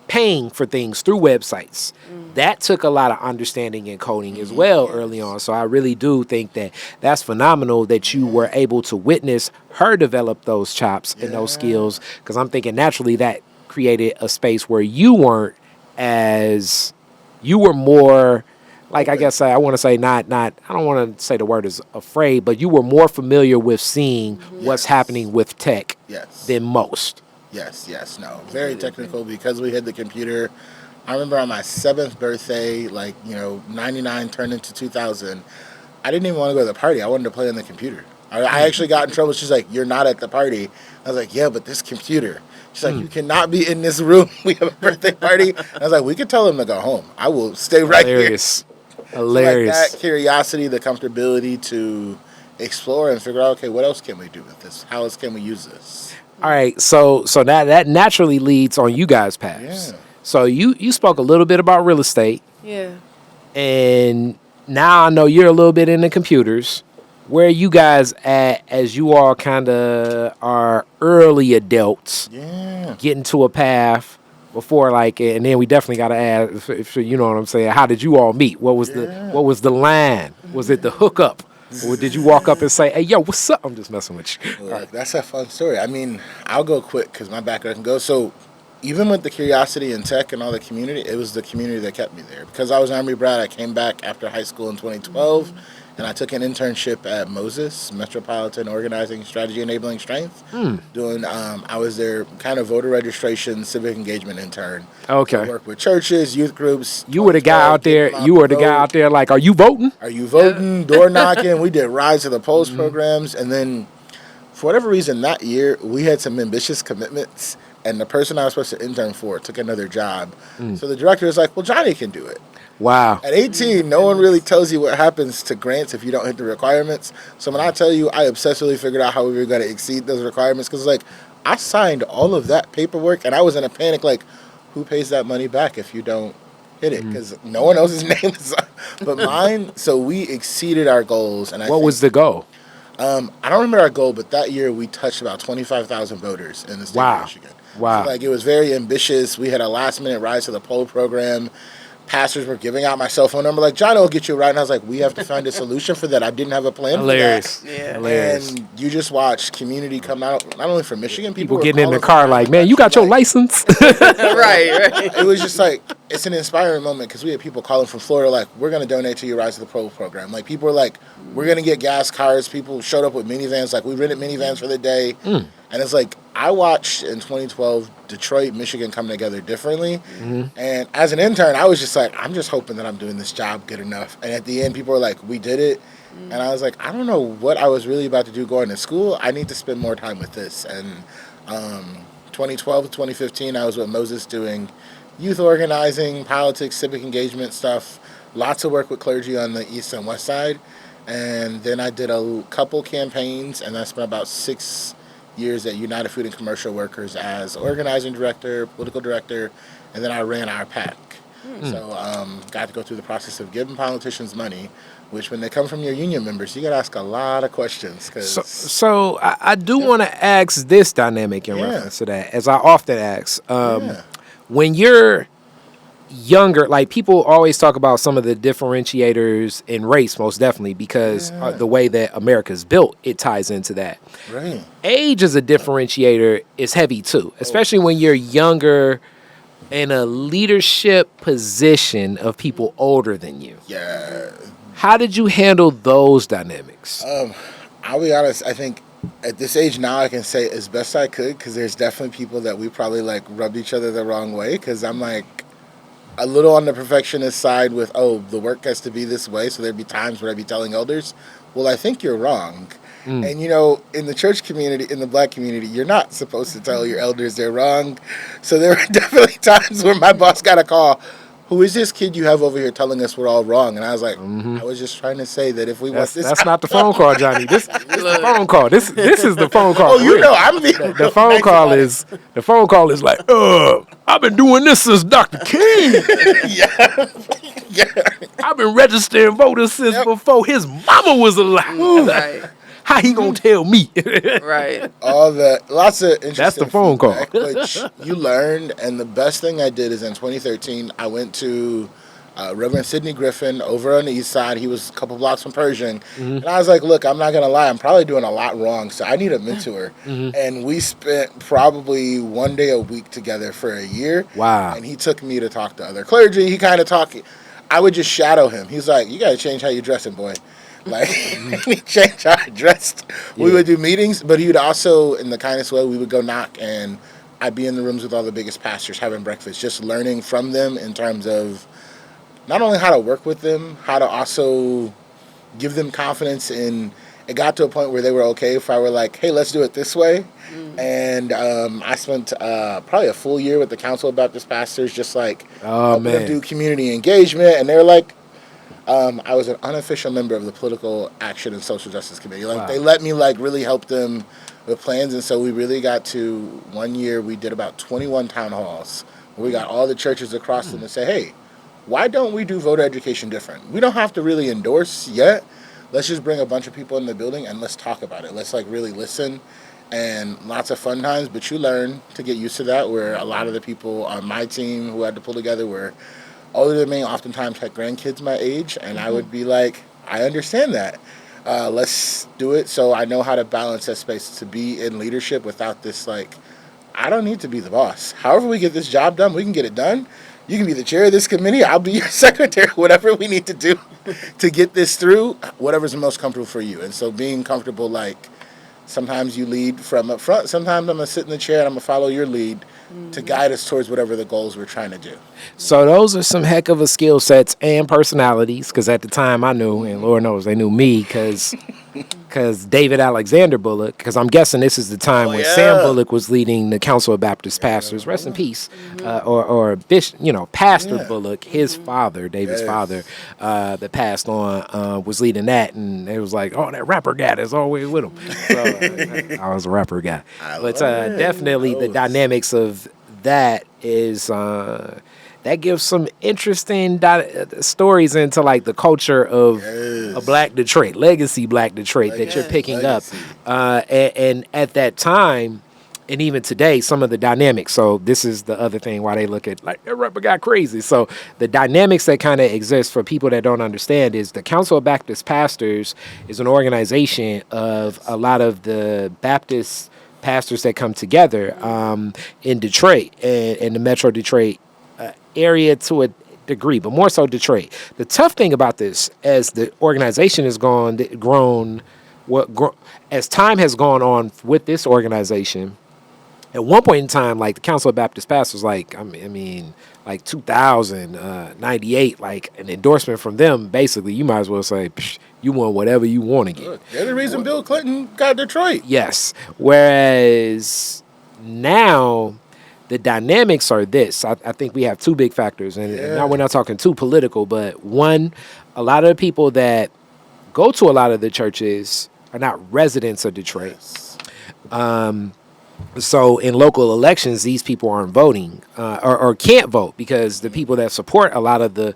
A: paying for things through websites. That took a lot of understanding and coding as well early on. So I really do think that's phenomenal that you were able to witness her develop those chops and those skills, because I'm thinking naturally that created a space where you were more, like, I guess I want to say not, I don't want to say the word is afraid, but you were more familiar with seeing what's happening with tech than most.
C: Yes, no. Very technical because we had the computer. I remember on my 7th birthday, 99 turned into 2000, I didn't even want to go to the party. I wanted to play on the computer. I actually got in trouble. She's like, you're not at the party. I was like, yeah, but this computer. She's like, you cannot be in this room. We have a birthday party. I was like, we could tell him to go home. I will stay right here.
A: Hilarious.
C: So that curiosity, the comfortability to explore and figure out, okay, what else can we do with this? How else can we use this?
A: All right, so that naturally leads on you guys' paths.
C: Yeah.
A: So you spoke a little bit about real estate.
B: Yeah.
A: And now I know you're a little bit into computers. Where are you guys at as you all kind of are early adults getting to a path before, like, and then we definitely got to add, if you know what I'm saying. How did you all meet? What was the line? Was it the hookup, or did you walk up and say, "Hey, yo, what's up"? I'm just messing with you.
C: Well, that's a fun story. I mean, I'll go quick because my background can go. So, even with the curiosity in tech and all the community, it was the community that kept me there. Because I was an Army brat, I came back after high school in 2012, and I took an internship at Moses, Metropolitan Organizing Strategy Enabling Strength. Doing, I was their kind of voter registration, civic engagement intern.
A: Okay.
C: I worked with churches, youth groups.
A: You were the guy out there. Like, are you voting?
C: Are you voting? Door knocking. We did Rise to the Polls programs, and then for whatever reason that year we had some ambitious commitments, and the person I was supposed to intern for took another job. So the director was like, "Well, Johnnie can do it."
A: Wow.
C: At 18, no one really tells you what happens to grants if you don't hit the requirements. So when I tell you, I obsessively figured out how we were going to exceed those requirements, because like I signed all of that paperwork, and I was in a panic, like, who pays that money back if you don't hit it? Because no one else's name is but mine. So we exceeded our goals. And
A: what was the goal?
C: I don't remember our goal, but that year we touched about 25,000 voters in the state of Michigan.
A: Wow.
C: So, like, it was very ambitious. We had a last-minute Rise to the Poll program. Pastors were giving out my cell phone number, like, "John will get you right." And I was like, we have to find a solution for that. I didn't have a plan
A: Hilarious.
C: for that.
B: Yeah.
A: Hilarious.
C: And you just watch community come out, not only from Michigan,
A: People
C: were
A: getting in the
C: calling
A: car
C: from
A: like, "Man, you got your license?"
B: Right.
C: It was just like, it's an inspiring moment, because we had people calling from Florida like, "We're going to donate to your Rise to the Pro program." Like, people were like, "We're going to get gas cards." People showed up with minivans, like, we rented minivans for the day. And it's like, I watched in 2012 Detroit, Michigan come together differently. And as an intern, I was just like, I'm just hoping that I'm doing this job good enough. And at the end, people were like, "We did it." And I was like, I don't know what I was really about to do going to school. I need to spend more time with this. And 2012 to 2015, I was with Moses doing youth organizing, politics, civic engagement stuff. Lots of work with clergy on the east and west side. And then I did a couple campaigns, and I spent about 6 years at United Food and Commercial Workers as organizing director, political director, and then I ran our PAC. So got to go through the process of giving politicians money, which when they come from your union members, you got to ask a lot of questions.
A: So I do want to ask this dynamic in reference to that, as I often ask. When you're younger, like, people always talk about some of the differentiators in race, most definitely, because the way that America's built, it ties into that.
C: Right.
A: Age as a differentiator is heavy too, especially when you're younger in a leadership position of people older than you.
C: Yeah.
A: How did you handle those dynamics?
C: I'll be honest, I think at this age now I can say as best I could, because there's definitely people that we probably like rubbed each other the wrong way, because I'm like a little on the perfectionist side with, oh, the work has to be this way, so there'd be times where I'd be telling elders, well, I think you're wrong. And, you know, in the church community, in the black community, you're not supposed to tell your elders they're wrong. So there were definitely times where my boss got a call, "Who is this kid you have over here telling us we're all wrong?" And I was like, I was just trying to say that if we want this...
A: That's not the phone call, Johnny. This is the phone call. This is the phone call.
C: Oh, you know, I'm being
A: the phone call is the phone call is like, I've been doing this since Dr. King.
C: Yeah.
A: I've been registering voters since before his mama was alive.
B: Right.
A: How he gonna tell me?
B: Right.
C: All the lots of interesting
A: That's the phone call.
C: which you learned. And the best thing I did is in 2013, I went to Reverend Sidney Griffin over on the east side. He was a couple blocks from Pershing. And I was like, look, I'm not going to lie. I'm probably doing a lot wrong, so I need a mentor. And we spent probably one day a week together for a year.
A: Wow.
C: And he took me to talk to other clergy. He kind of talked. I would just shadow him. He's like, you got to change how you're dressing, boy. Like, he changed how I dressed. We would do meetings, but he would also, in the kindest way, we would go knock, and I'd be in the rooms with all the biggest pastors having breakfast, just learning from them in terms of not only how to work with them, how to also give them confidence in. It got to a point where they were okay if I were like, hey, let's do it this way. And I spent probably a full year with the Council of Baptist Pastors, just like helping them do community engagement. And they were like, I was an unofficial member of the Political Action and Social Justice Committee. Like, they let me like really help them with plans. And so we really got to, one year we did about 21 town halls where we got all the churches across them to say, hey, why don't we do voter education different? We don't have to really endorse yet. Let's just bring a bunch of people in the building and let's talk about it. Let's like really listen. and lots of fun times, but you learn to get used to that, where a lot of the people on my team who had to pull together were older than me, oftentimes had grandkids my age, and I would be like, I understand that. Let's do it. So I know how to balance that space to be in leadership without this, like, I don't need to be the boss. However we get this job done, we can get it done. You can be the chair of this committee. I'll be your secretary, whatever we need to do to get this through, whatever's the most comfortable for you. And so being comfortable, like, sometimes you lead from up front. Sometimes I'm going to sit in the chair and I'm going to follow your lead to guide us towards whatever the goals we're trying to do.
A: So those are some heck of a skill sets and personalities, because at the time I knew, and Lord knows they knew me, because David Alexander Bullock, because I'm guessing this is the time when Sam Bullock was leading the Council of Baptist Pastors, rest in peace, or Bishop, Pastor Bullock, his father, David's father, that passed on, was leading that, and it was like, oh, that rapper guy is always with him. So I was a rapper guy, but definitely the dynamics of that is that gives some interesting stories into like the culture of a Black Detroit, legacy Black Detroit that you're picking up, and at that time, and even today, some of the dynamics. So this is the other thing why they look at like that rapper got crazy. So the dynamics that kind of exist for people that don't understand is the Council of Baptist Pastors is an organization of a lot of the Baptist pastors that come together in Detroit and the Metro Detroit area to a degree, but more so Detroit. The tough thing about this, as the organization has grown, as time has gone on with this organization, at one point in time, like the Council of Baptist Pastors, like, I mean, like 2098, like an endorsement from them, basically, you might as well say, you want whatever you want to get.
C: Look, they're the reason Bill Clinton got Detroit.
A: Yes. Whereas now, the dynamics are this. I think we have two big factors, and now we're not talking too political, but one, a lot of the people that go to a lot of the churches are not residents of Detroit. Yes. So in local elections, these people aren't voting or can't vote, because the people that support a lot of the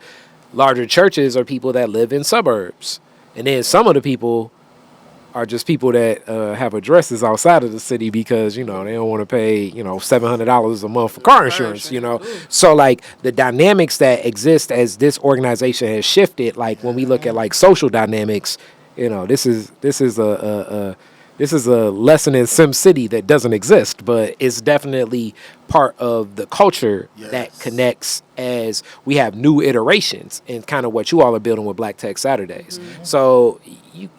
A: larger churches are people that live in suburbs. And then some of the people are just people that have addresses outside of the city because, they don't want to pay, $700 a month for car insurance, So, like, the dynamics that exist as this organization has shifted, like, when we look at, like, social dynamics, this is a lesson in Sim City that doesn't exist, but it's definitely part of the culture that connects as we have new iterations and kind of what you all are building with Black Tech Saturdays. Mm-hmm. So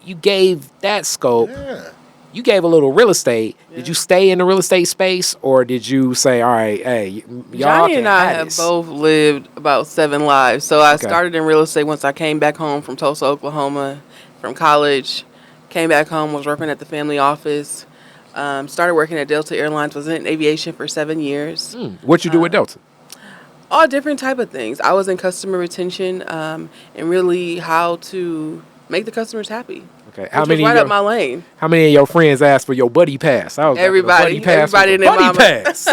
A: you gave that scope. Yeah. You gave a little real estate. Yeah. Did you stay in the real estate space, or did you say, all right, hey, y'all
B: Johnnie and I have both lived about 7 lives. So I started in real estate once I came back home from Tulsa, Oklahoma, from college. Came back home, was working at the family office. Started working at Delta Airlines, was in aviation for 7 years.
A: What'd you do with Delta?
B: All different type of things. I was in customer retention and really how to make the customers happy.
A: Okay,
B: how many right up my lane?
A: How many of your friends asked for your buddy pass?
B: Everybody in their
A: buddy pass,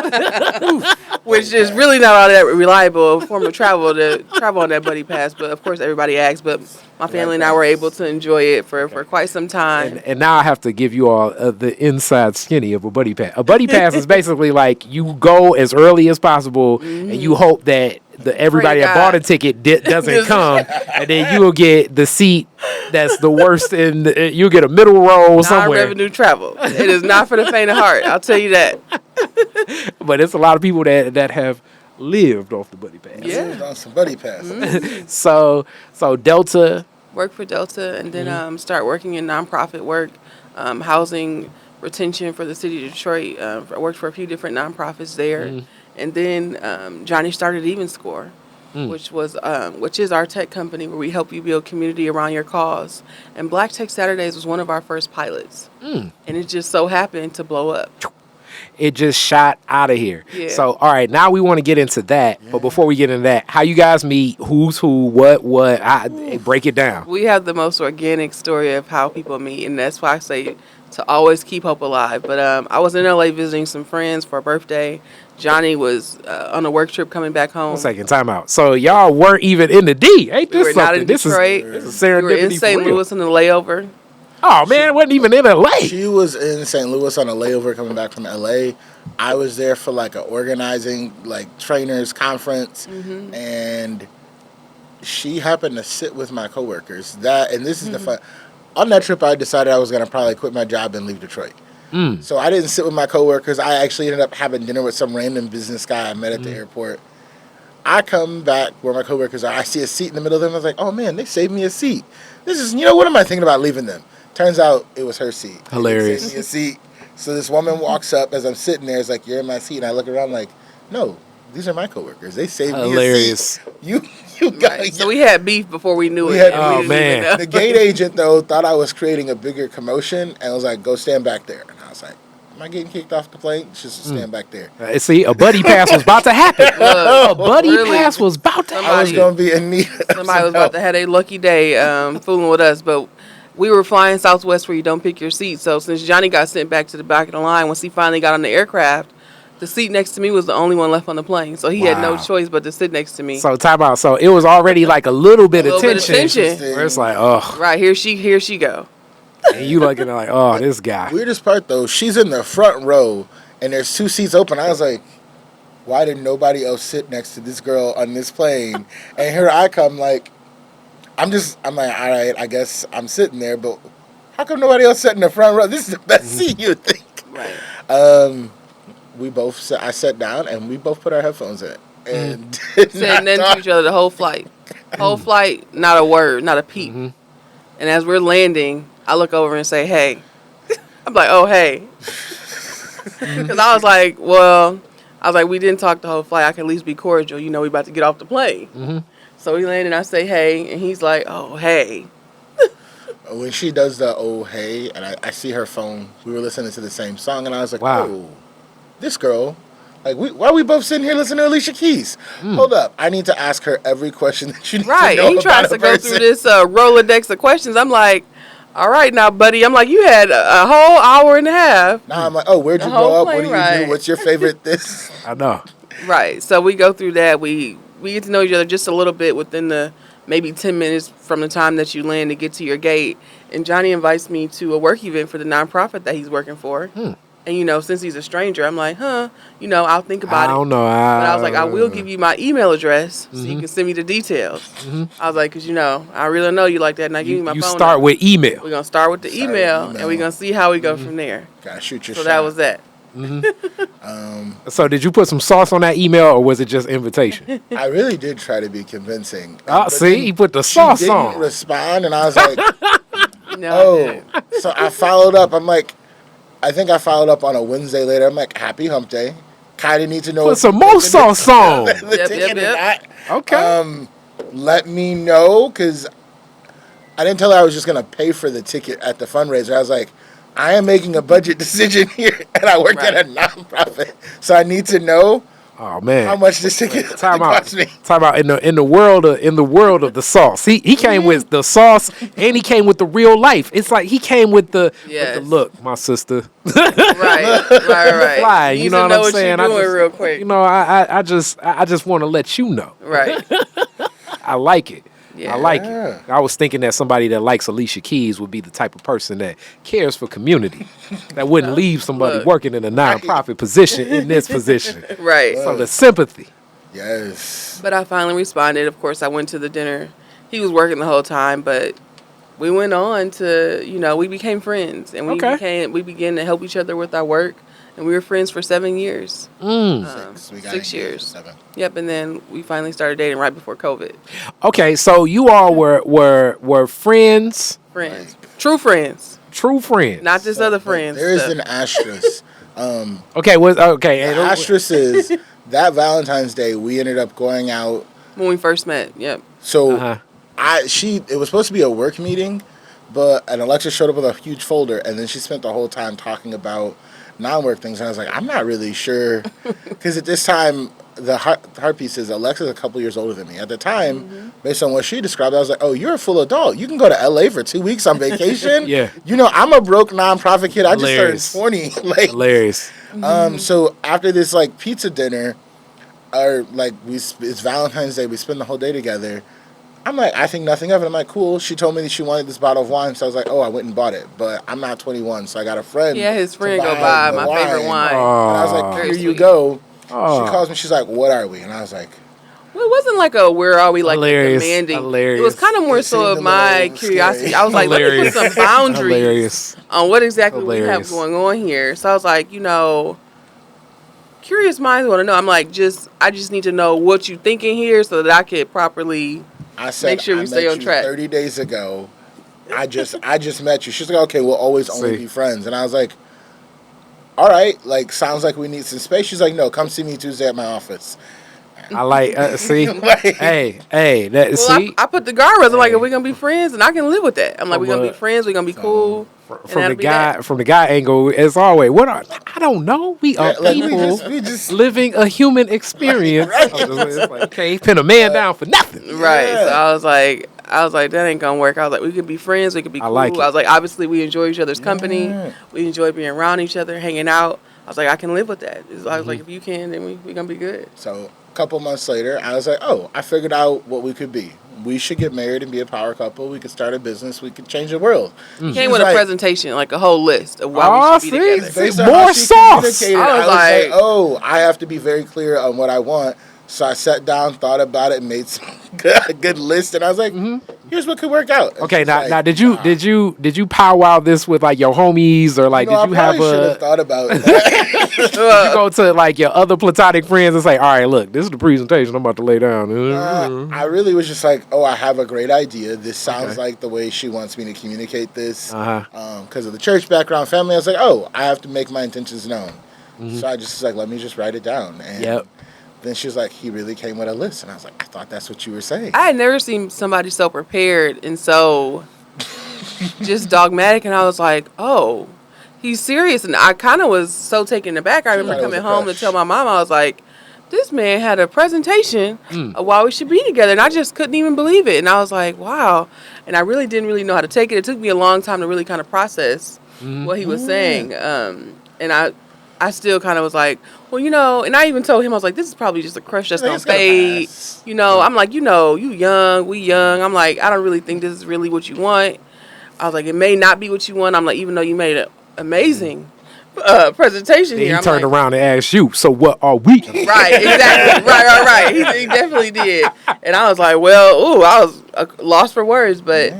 B: which is really not all that reliable form of travel to travel on that buddy pass. But of course, everybody asks. But my family and I were able to enjoy it for quite some time.
A: And now I have to give you all the inside skinny of a buddy pass. A buddy pass is basically like you go as early as possible, and you hope that everybody that bought a ticket doesn't come, and then you will get the seat that's the worst, and you'll get a middle row somewhere.
B: Non-revenue travel. It is not for the faint of heart. I'll tell you that.
A: But it's a lot of people that have lived off the buddy pass.
C: Yeah, on some buddy pass.
B: Mm-hmm.
A: So Delta.
B: Worked for Delta, and then start working in nonprofit work, housing retention for the city of Detroit. I worked for a few different nonprofits there. And then Johnnie started Even Score, which is our tech company where we help you build community around your cause. And Black Tech Saturdays was one of our first pilots. And it just so happened to blow up.
A: It just shot out of here.
B: Yeah.
A: So, all right, now we want to get into that. Yeah. But before we get into that, how you guys meet, who's who, what, break it down.
B: We have the most organic story of how people meet, and that's why I say to always keep hope alive. But I was in LA visiting some friends for a birthday. Johnnie was on a work trip coming back home.
A: 1 second, time out. So y'all weren't even in the D. Ain't this
B: we were
A: something?
B: Not in Detroit.
A: This is serendipity.
B: We were in St. Louis on the layover.
A: Oh man, it wasn't even in LA.
C: She was in St. Louis on a layover coming back from LA. I was there for like an organizing like trainers conference, and she happened to sit with my coworkers. This is the fun. On that trip, I decided I was gonna probably quit my job and leave Detroit. So I didn't sit with my coworkers. I actually ended up having dinner with some random business guy I met at the airport. I come back where my coworkers are. I see a seat in the middle of them. I was like, oh man, they saved me a seat. This is, what am I thinking about leaving them? Turns out it was her seat.
A: Hilarious.
C: They saved me a seat. So this woman walks up as I'm sitting there. It's like, you're in my seat. And I look around like, no, these are my coworkers. They saved me a seat. You got
B: Right. So we had beef before we knew it.
A: Oh, man.
C: The gate agent, though, thought I was creating a bigger commotion and was like, go stand back there. And I was like, am I getting kicked off the plane? Just stand back there.
A: See, a buddy pass was about to happen. A buddy pass was about to happen.
C: I was going to be in need of
B: Somebody was about to have a lucky day fooling with us, but we were flying Southwest where you don't pick your seat. So since Johnny got sent back to the back of the line, once he finally got on the aircraft, the seat next to me was the only one left on the plane. So he had no choice but to sit next to me.
A: So time out. So it was already like a little bit of tension.
C: tension.
A: Where it's like, oh.
B: Right, here she go.
A: And you looking like, oh, this guy.
C: Weirdest part, though, she's in the front row, and there's 2 seats open. I was like, why did nobody else sit next to this girl on this plane? And here I come, like, I'm like, all right, I guess I'm sitting there, but how come nobody else sat in the front row? This is the best seat, you would think.
B: Right.
C: I sat down, and we both put our headphones in. And
B: Said nothing to each other the whole flight. Whole flight, not a word, not a peep. And as we're landing, I look over and say, hey. I'm like, oh, hey. Because I was like, we didn't talk the whole flight. I can at least be cordial. We about to get off the plane. So we landed, and I say, hey. And he's like, oh, hey.
C: When she does the oh, hey, and I see her phone, we were listening to the same song, and I was like,
A: wow.
C: Oh, this girl. Like, why are we both sitting here listening to Alicia Keys? Hold up. I need to ask her every question that you need to know about
B: Right. He tries to go through this Rolodex of questions. I'm like, all right now, buddy. I'm like, you had a whole hour and a half.
C: Now I'm like, oh, where'd you grow up? What do you do? What's your favorite this?
A: I know.
B: Right. So we go through that. We get to know each other just a little bit within the maybe 10 minutes from the time that you land to get to your gate. And Johnny invites me to a work event for the nonprofit that he's working for. And, since he's a stranger, I'm like, I'll think about it.
A: I don't know.
B: But I was like, I will give you my email address so you can send me the details. I was like, because, I really know you like that, and I give you my phone.
A: You start with email.
B: We're going to start with the email, and we're going to see how we go from there.
C: Gotta shoot your
B: shot.
C: So
B: that was that.
A: So did you put some sauce on that email, or was it just invitation?
C: I really did try to be convincing.
A: See, he put the sauce
C: she
A: on.
C: didn't respond, and I was like,
B: No,
C: So I followed up. I'm like, I think I followed up on a Wednesday later. I'm like, happy hump day. Kind of need to know.
A: Put some more sauce on.
B: Yep.
A: Okay.
C: Let me know, because I didn't tell her I was just going to pay for the ticket at the fundraiser. I was like, I am making a budget decision here, and I work at a nonprofit, so I need to know
A: Oh man,
C: how much this ticket cost me.
A: Time out in the world of the sauce. He came with the sauce, and he came with the real life. It's like he came with the look, my sister.
B: Right.
A: Fly, you know what I'm saying?
B: You're doing real quick.
A: I just want to let you know.
B: Right.
A: I like it.
B: Yeah.
A: I like it. I was thinking that somebody that likes Alicia Keys would be the type of person that cares for community, that wouldn't leave somebody working in a nonprofit position in this position.
B: Right.
A: So the sympathy.
C: Yes.
B: But I finally responded. Of course, I went to the dinner. He was working the whole time, but we went on to, we became friends, and we began to help each other with our work. And we were friends for 7 years. 6 years.
C: 7.
B: Yep, and then we finally started dating right before COVID.
A: Okay, so you all were friends.
B: Friends. True friends.
A: True friends.
B: Not just other friends.
C: There is an asterisk.
A: Okay.
C: The asterisk is that Valentine's Day we ended up going out
B: when we first met. Yep.
C: So it was supposed to be a work meeting, but Alexa showed up with a huge folder, and then she spent the whole time talking about non-work things, and I was like, I'm not really sure, because at this time, the hard piece is Alexa's a couple years older than me. At the time, based on what she described, I was like, oh, you're a full adult. You can go to LA for 2 weeks on vacation.
A: Yeah.
C: I'm a broke nonprofit kid. I
A: Hilarious.
C: just turned 20.
A: Hilarious.
C: So after this, pizza dinner, it's Valentine's Day, we spend the whole day together, I'm like, I think nothing of it. I'm like, cool. She told me that she wanted this bottle of wine, so I was like, oh, I went and bought it. But I'm not 21, so I got a friend.
B: Yeah, his friend
C: to
B: go buy
C: the
B: my favorite wine.
C: And I was like,
B: Very
C: here you
B: sweet.
C: go.
A: Oh.
C: She calls me. She's like, what are we? And I was like,
B: Well, it wasn't like a where are we like
A: Hilarious.
B: demanding.
A: Hilarious.
B: It was kind of more
C: It
B: so
C: seemed
B: of
C: a
B: my
C: little
B: curiosity.
C: scary.
B: I was like, let me put some boundaries
A: Hilarious.
B: on what exactly we
A: Hilarious.
B: have going on here. So I was like, curious minds want to know. I'm like, I just need to know what you thinking here so that I could properly
C: I said,
B: make sure we
C: I
B: stay
C: met
B: on
C: you
B: track.
C: 30 days ago. I just met you. She's like, okay, we'll always only
A: See.
C: be friends. And I was like, all right, like, sounds like we need some space. She's like, no, come see me Tuesday at my office.
A: I like, see,
C: Like-
A: hey, that,
B: Well,
A: see,
B: I put the guardrails. I'm like, are we gonna be friends? And I can live with that. I'm like, we're gonna be
A: But-
B: friends. We're gonna be cool. and
A: from
B: that'll
A: the
B: be
A: guy,
B: that.
A: from the guy angle, as always, I don't know. We are
C: Like,
A: people
C: we just
A: living a human experience.
C: Right.
A: It's like, okay, pin a man down for nothing.
B: Right.
C: Yeah.
B: So I was like, that ain't gonna work. I was like, we could be friends. We could be
A: I
B: cool.
A: like it.
B: I was like, obviously, we enjoy each other's company.
C: Yeah.
B: We enjoy being around each other, hanging out. I was like, I can live with that. I was
A: Mm-hmm.
B: like, if you can, then we gonna be good.
C: So a couple months later, I was like, oh, I figured out what we could be. We should get married and be a power couple. We could start a business. We could change the world.
A: Mm.
B: Came with a presentation, like a whole list of why
A: Oh,
B: we should be
A: see?
B: together.
C: Based on
A: More
C: how she
A: sauce.
C: communicated,
B: I was
C: I was like,
B: like-
C: oh, I have to be very clear on what I want. So I sat down, thought about it, made some good list, and I was like, here's what could work out. And
A: Okay,
C: she's
A: now,
C: like,
A: now did you powwow this with like your homies or like
C: No,
A: did you have
C: should have
A: a
C: thought about that.
A: you go to like your other platonic friends and say, all right, look, this is the presentation I'm about to lay down.
C: I really was just like, oh, I have a great idea. This sounds like the way she wants me to communicate this. Because of the church background, family, I was like, oh, I have to make my intentions known. So I just was like, let me just write it down. And
A: Yep.
C: then she was like, he really came with a list. And I was like, I thought that's what you were saying.
B: I had never seen somebody so prepared and so just dogmatic, and I was like, oh, he's serious. And I kind of was so taken aback. I remember
C: thought it was
B: coming
C: a
B: home to
C: crush.
B: tell my mom, I was like, this man had a presentation of why we should be together, and I just couldn't even believe it. And I was like, wow. And I really didn't really know how to take it. It took me a long time to really kind of process what he was saying. And I still kind of was like, well, and I even told him, I was like, this is probably just a crush that's
C: Like,
B: gonna
C: it's gonna
B: fade.
C: pass.
B: I'm like, you young, we young. I'm like, I don't really think this is really what you want. I was like, it may not be what you want. I'm like, even though you made an amazing presentation
A: Then
B: here.
A: he
B: I'm
A: turned
B: like,
A: around and asked you, so what are we?
B: Right, exactly. right. He definitely did. And I was like, well, I was lost for words, but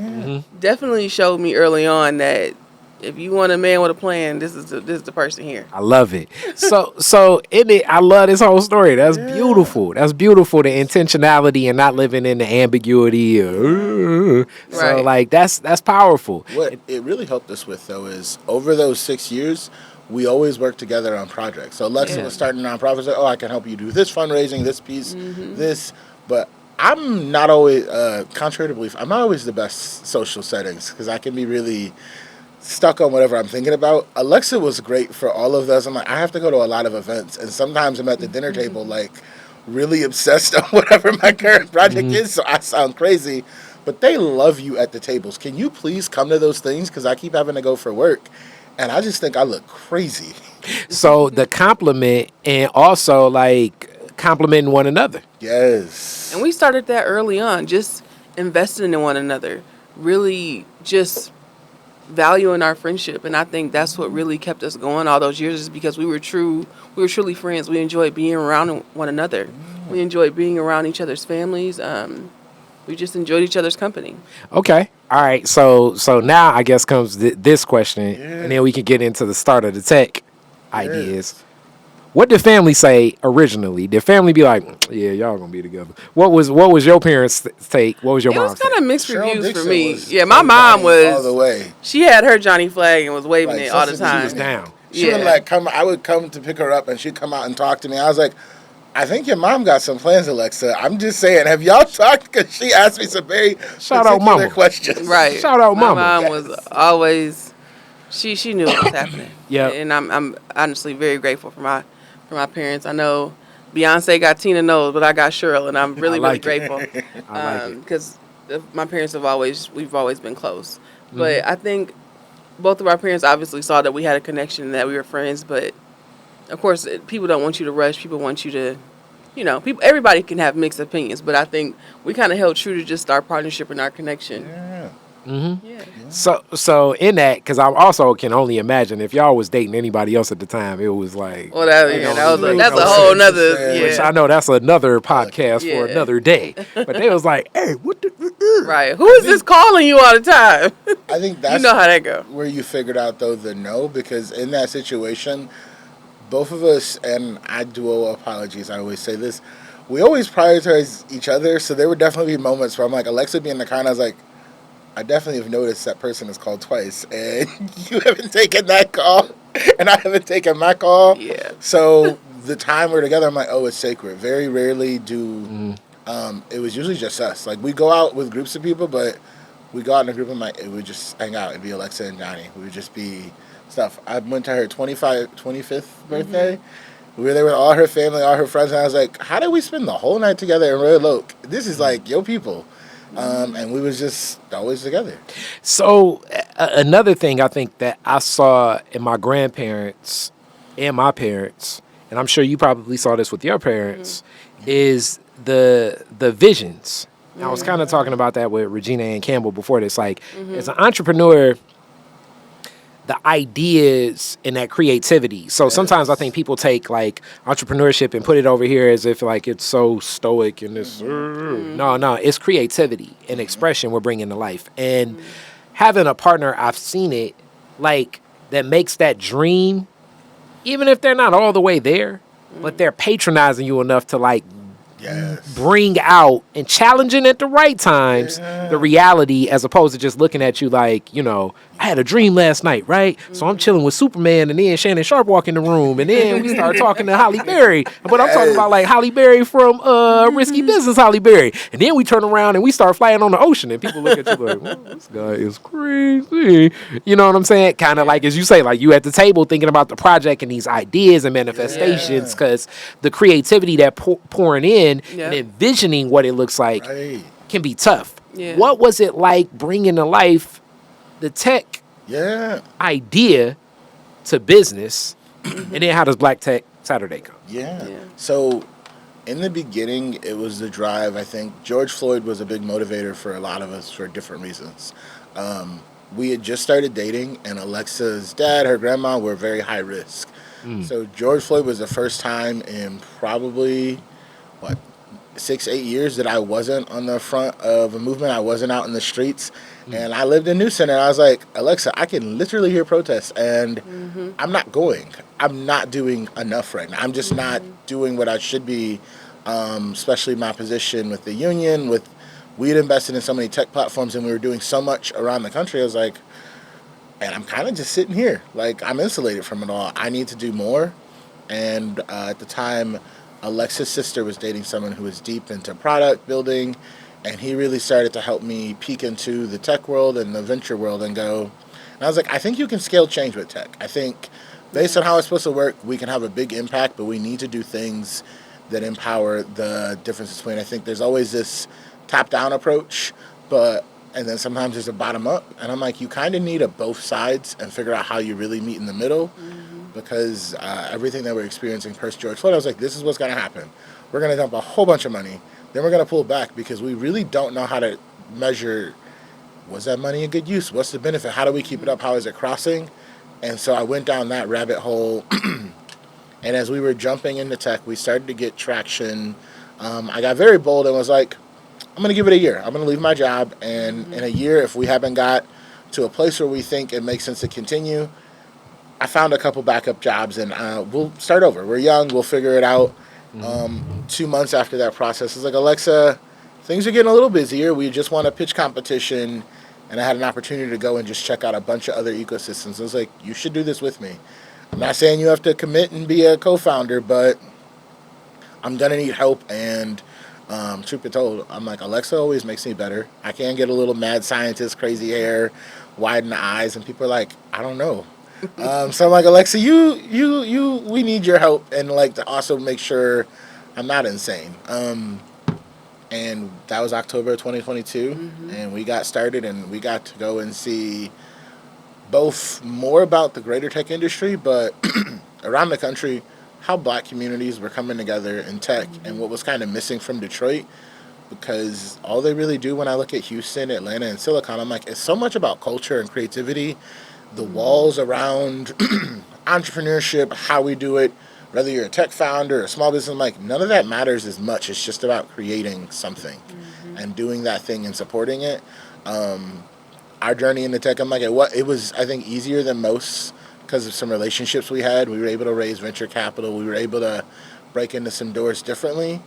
B: definitely showed me early on that if you want a man with a plan, this is the person here.
A: I love it. So in it, I love this whole story. That's beautiful. That's beautiful. The intentionality and not living in the ambiguity. So
B: Right.
A: like that's powerful.
C: What it really helped us with, though, is over those 6 years, we always worked together on projects. So Alexa was starting a nonprofit. Like, oh, I can help you do this fundraising, this piece, this. But I'm not always, contrary to belief, I'm not always the best social settings because I can be really stuck on whatever I'm thinking about. Alexa was great for all of those. I'm like, I have to go to a lot of events, and sometimes I'm at the dinner table, like, really obsessed on whatever my current project is, so I sound crazy. But they love you at the tables. Can you please come to those things? Because I keep having to go for work, and I just think I look crazy.
A: So the compliment and also like complimenting one another.
C: Yes.
B: And we started that early on, just investing in one another, really just valuing our friendship. And I think that's what really kept us going all those years, is because we were truly friends. We enjoyed being around one another. We enjoyed being around each other's families. We just enjoyed each other's company.
A: Okay. All right. So now I guess comes this question, and then we can get into the start of the tech ideas. What did family say originally? Did family be like, "Yeah, y'all gonna be together"? What was your parents' take? What was your
B: It
A: mom's
B: was kind
A: take?
B: of mixed
C: Cheryl
B: reviews for
C: Dixon
B: me.
C: was
B: Yeah, my mom
C: Johnnie all the
B: was.
C: way.
B: She had her Johnnie flag and was waving
C: Like,
B: it all the
C: since the
B: time.
A: She was down.
C: She
B: Yeah.
C: would like come. I would come to pick her up, and she'd come out and talk to me. I was like, I think your mom got some plans, Alexa. I'm just saying. Have y'all talked? Because she asked me some very
A: Shout out
C: particular
A: mama.
C: questions.
B: Right.
A: Shout out
B: My
A: mama.
B: mom was always. She knew what was happening.
A: Yeah.
B: And I'm honestly very grateful for my parents. I know Beyonce got Tina Knowles, but I got Cheryl, and I'm really
A: like
B: really
A: it.
B: grateful.
A: I like it.
B: Because my parents we've always been close.
A: Mm-hmm.
B: But I think both of our parents obviously saw that we had a connection and that we were friends. But of course, people don't want you to rush. People want you to people, everybody can have mixed opinions, but I think we kind of held true to just our partnership and our connection.
C: Yeah.
B: Yeah.
A: So in that, because I also can only imagine if y'all was dating anybody else at the time, it was like.
B: Well, that's a whole nother. Yeah.
A: Which I know that's another podcast
B: Yeah.
A: for another day. But they was like, "Hey, what the?"
B: Right. Who is this calling you all the time?
C: I think that's
B: how that go.
C: where you figured out though the no, because in that situation, both of us, and I do owe apologies. I always say this. We always prioritize each other, so there would definitely be moments where I'm like, Alexa be in the car, and I was like, I definitely have noticed that person has called twice, and you haven't taken that call, and I haven't taken my call.
B: Yeah.
C: So the time we're together, I'm like, oh, it's sacred. Very rarely do. It was usually just us. Like we go out with groups of people, but we go out in a group of it would just hang out. It'd be Alexa and Johnnie. We would just be stuff. I went to her 25th birthday. We were there with all her family, all her friends, and I was like, how did we spend the whole night together in Red Oak? This is like your people. And we was just always together.
A: So another thing I think that I saw in my grandparents and my parents, and I'm sure you probably saw this with your parents, is the visions. I was kind of talking about that with Regina Ann Campbell before this. Like, as an entrepreneur, the ideas and that creativity. So sometimes I think people take like entrepreneurship and put it over here as if like it's so stoic and this. No, it's creativity and expression we're bringing to life. And having a partner, I've seen it, like that makes that dream, even if they're not all the way there, but they're patronizing you enough to like bring out and challenging at the right times the reality, as opposed to just looking at you like, I had a dream last night, right? So I'm chilling with Superman, and then Shannon Sharp walk in the room, and then we start talking to Holly Berry. But I'm talking about like Holly Berry from Risky Business Holly Berry. And then we turn around and we start flying on the ocean, and people look at you like, this guy is crazy. You know what I'm saying? Kind of like, as you say, like you at the table thinking about the project and these ideas and manifestations, because the creativity that pouring in and envisioning what it looks like can be tough.
B: Yeah.
A: What was it like bringing to life the tech idea to business, and then how does Black Tech Saturday come?
C: So in the beginning, it was the drive. I think George Floyd was a big motivator for a lot of us for different reasons. We had just started dating, and Alexa's dad, her grandma, were very high risk. So George Floyd was the first time in probably 6-8 years that I wasn't on the front of a movement. I wasn't out in the streets. And I lived in New Center. And I was like, Alexa, I can literally hear protests, and I'm not going. I'm not doing enough right now. I'm just not doing what I should be, especially my position with the union. We had invested in so many tech platforms, and we were doing so much around the country. I was like, and I'm kind of just sitting here. Like, I'm insulated from it all. I need to do more. And at the time, Alexa's sister was dating someone who was deep into product building, and he really started to help me peek into the tech world and the venture world and go. And I was like, I think you can scale change with tech. I think based on how it's supposed to work, we can have a big impact, but we need to do things that empower the difference between. I think there's always this top-down approach, and then sometimes there's a bottom-up. And I'm like, you kind of need a both sides and figure out how you really meet in the middle. Because everything that we're experiencing post-George Floyd, I was like, this is what's going to happen. We're going to dump a whole bunch of money. Then we're going to pull back because we really don't know how to measure, was that money a good use? What's the benefit? How do we keep it up? How is it crossing? And so I went down that rabbit hole. And as we were jumping into tech, we started to get traction. I got very bold and was like, I'm going to give it a year. I'm going to leave my job. And in a year, if we haven't got to a place where we think it makes sense to continue, I found a couple backup jobs, and we'll start over. We're young. We'll figure it out. 2 months after that process, I was like, Alexa, things are getting a little busier. We just won a pitch competition, and I had an opportunity to go and just check out a bunch of other ecosystems. I was like, you should do this with me. I'm not saying you have to commit and be a co-founder, but I'm going to need help. And truth be told, I'm like, Alexa always makes me better. I can get a little mad scientist, crazy hair, widen the eyes, and people are like, I don't know. So I'm like, Alexa, we need your help, and like to also make sure I'm not insane. And that was October 2022, and we got started, and we got to go and see both more about the greater tech industry, but around the country, how black communities were coming together in tech and what was kind of missing from Detroit. Because all they really do when I look at Houston, Atlanta, and Silicon, I'm like, it's so much about culture and creativity. The walls around entrepreneurship, how we do it, whether you're a tech founder or a small business, I'm like, none of that matters as much. It's just about creating something and doing that thing and supporting it. Our journey into tech, I'm like, it was, I think, easier than most because of some relationships we had. We were able to raise venture capital. We were able to break into some doors differently.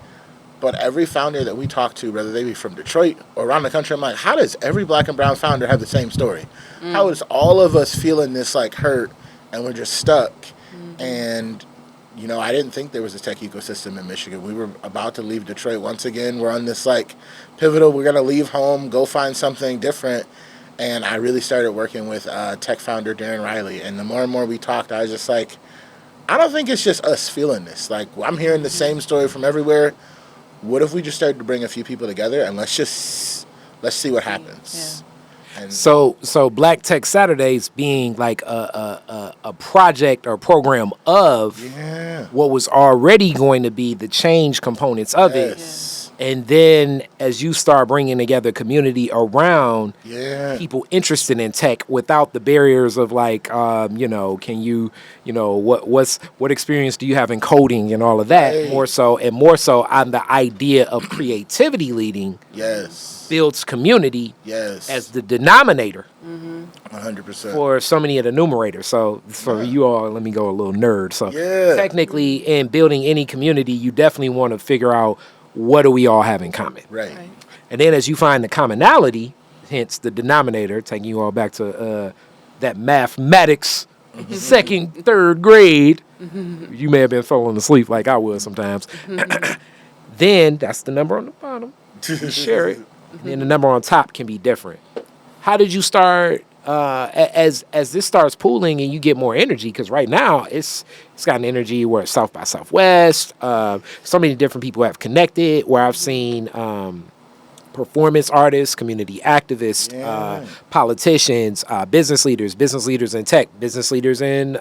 C: But every founder that we talk to, whether they be from Detroit or around the country, I'm like, how does every black and brown founder have the same story? How is all of us feeling this like hurt and we're just stuck? And, you know, I didn't think there was a tech ecosystem in Michigan. We were about to leave Detroit once again. We're on this like pivotal, we're going to leave home, go find something different. And I really started working with tech founder Darren Riley. And the more and more we talked, I was just like, I don't think it's just us feeling this. Like, I'm hearing the same story from everywhere. What if we just started to bring a few people together and let's see what happens? Yeah. And
A: So Black Tech Saturdays being like a project or program of what was already going to be the change components of it. And then as you start bringing together community around people interested in tech without the barriers of like, you know, can you, you know, what experience do you have in coding and all of that? More so on the idea of creativity leading builds community as the denominator
C: 100%
A: for so many of the numerators. So for you all, let me go a little nerd. So technically in building any community, you definitely want to figure out what do we all have in common?
C: Right.
A: And then as you find the commonality, hence the denominator, taking you all back to that mathematics, second, third grade, you may have been falling asleep like I was sometimes. Then that's the number on the bottom. You share it. And then the number on top can be different. How did you start as this starts pooling and you get more energy? Because right now it's got an energy where it's South by Southwest. So many different people have connected. Where I've seen performance artists, community activists, politicians, business leaders in tech, business leaders in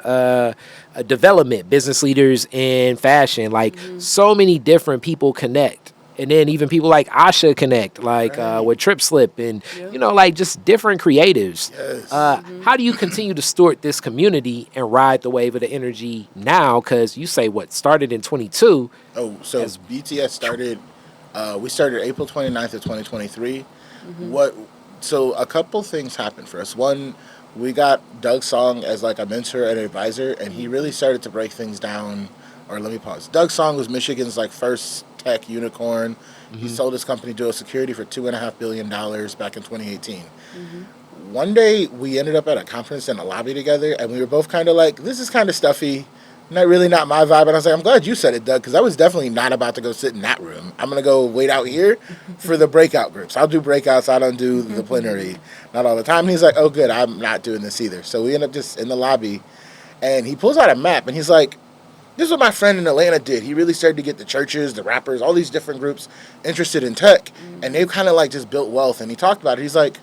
A: development, business leaders in fashion. Like so many different people connect. And then even people like Asha connect, like with Trip Slip and, you know, like just different creatives. How do you continue to steward this community and ride the wave of the energy now? Because you say what started in 22.
C: Oh, so BTS started, we started April 29th of 2023. So a couple things happened for us. One, we got Doug Song as like a mentor and advisor, and he really started to break things down. Or let me pause. Doug Song was Michigan's like first tech unicorn. He sold his company Duo Security for $2.5 billion back in 2018. One day we ended up at a conference in a lobby together, and we were both kind of like, this is kind of stuffy, not my vibe. And I was like, I'm glad you said it, Doug, because I was definitely not about to go sit in that room. I'm going to go wait out here for the breakout groups. I'll do breakouts. I don't do the plenary, not all the time. And he's like, oh, good, I'm not doing this either. So we end up just in the lobby, and he pulls out a map, and he's like, this is what my friend in Atlanta did. He really started to get the churches, the rappers, all these different groups interested in tech, and they've kind of like just built wealth. And he talked about it. He's like,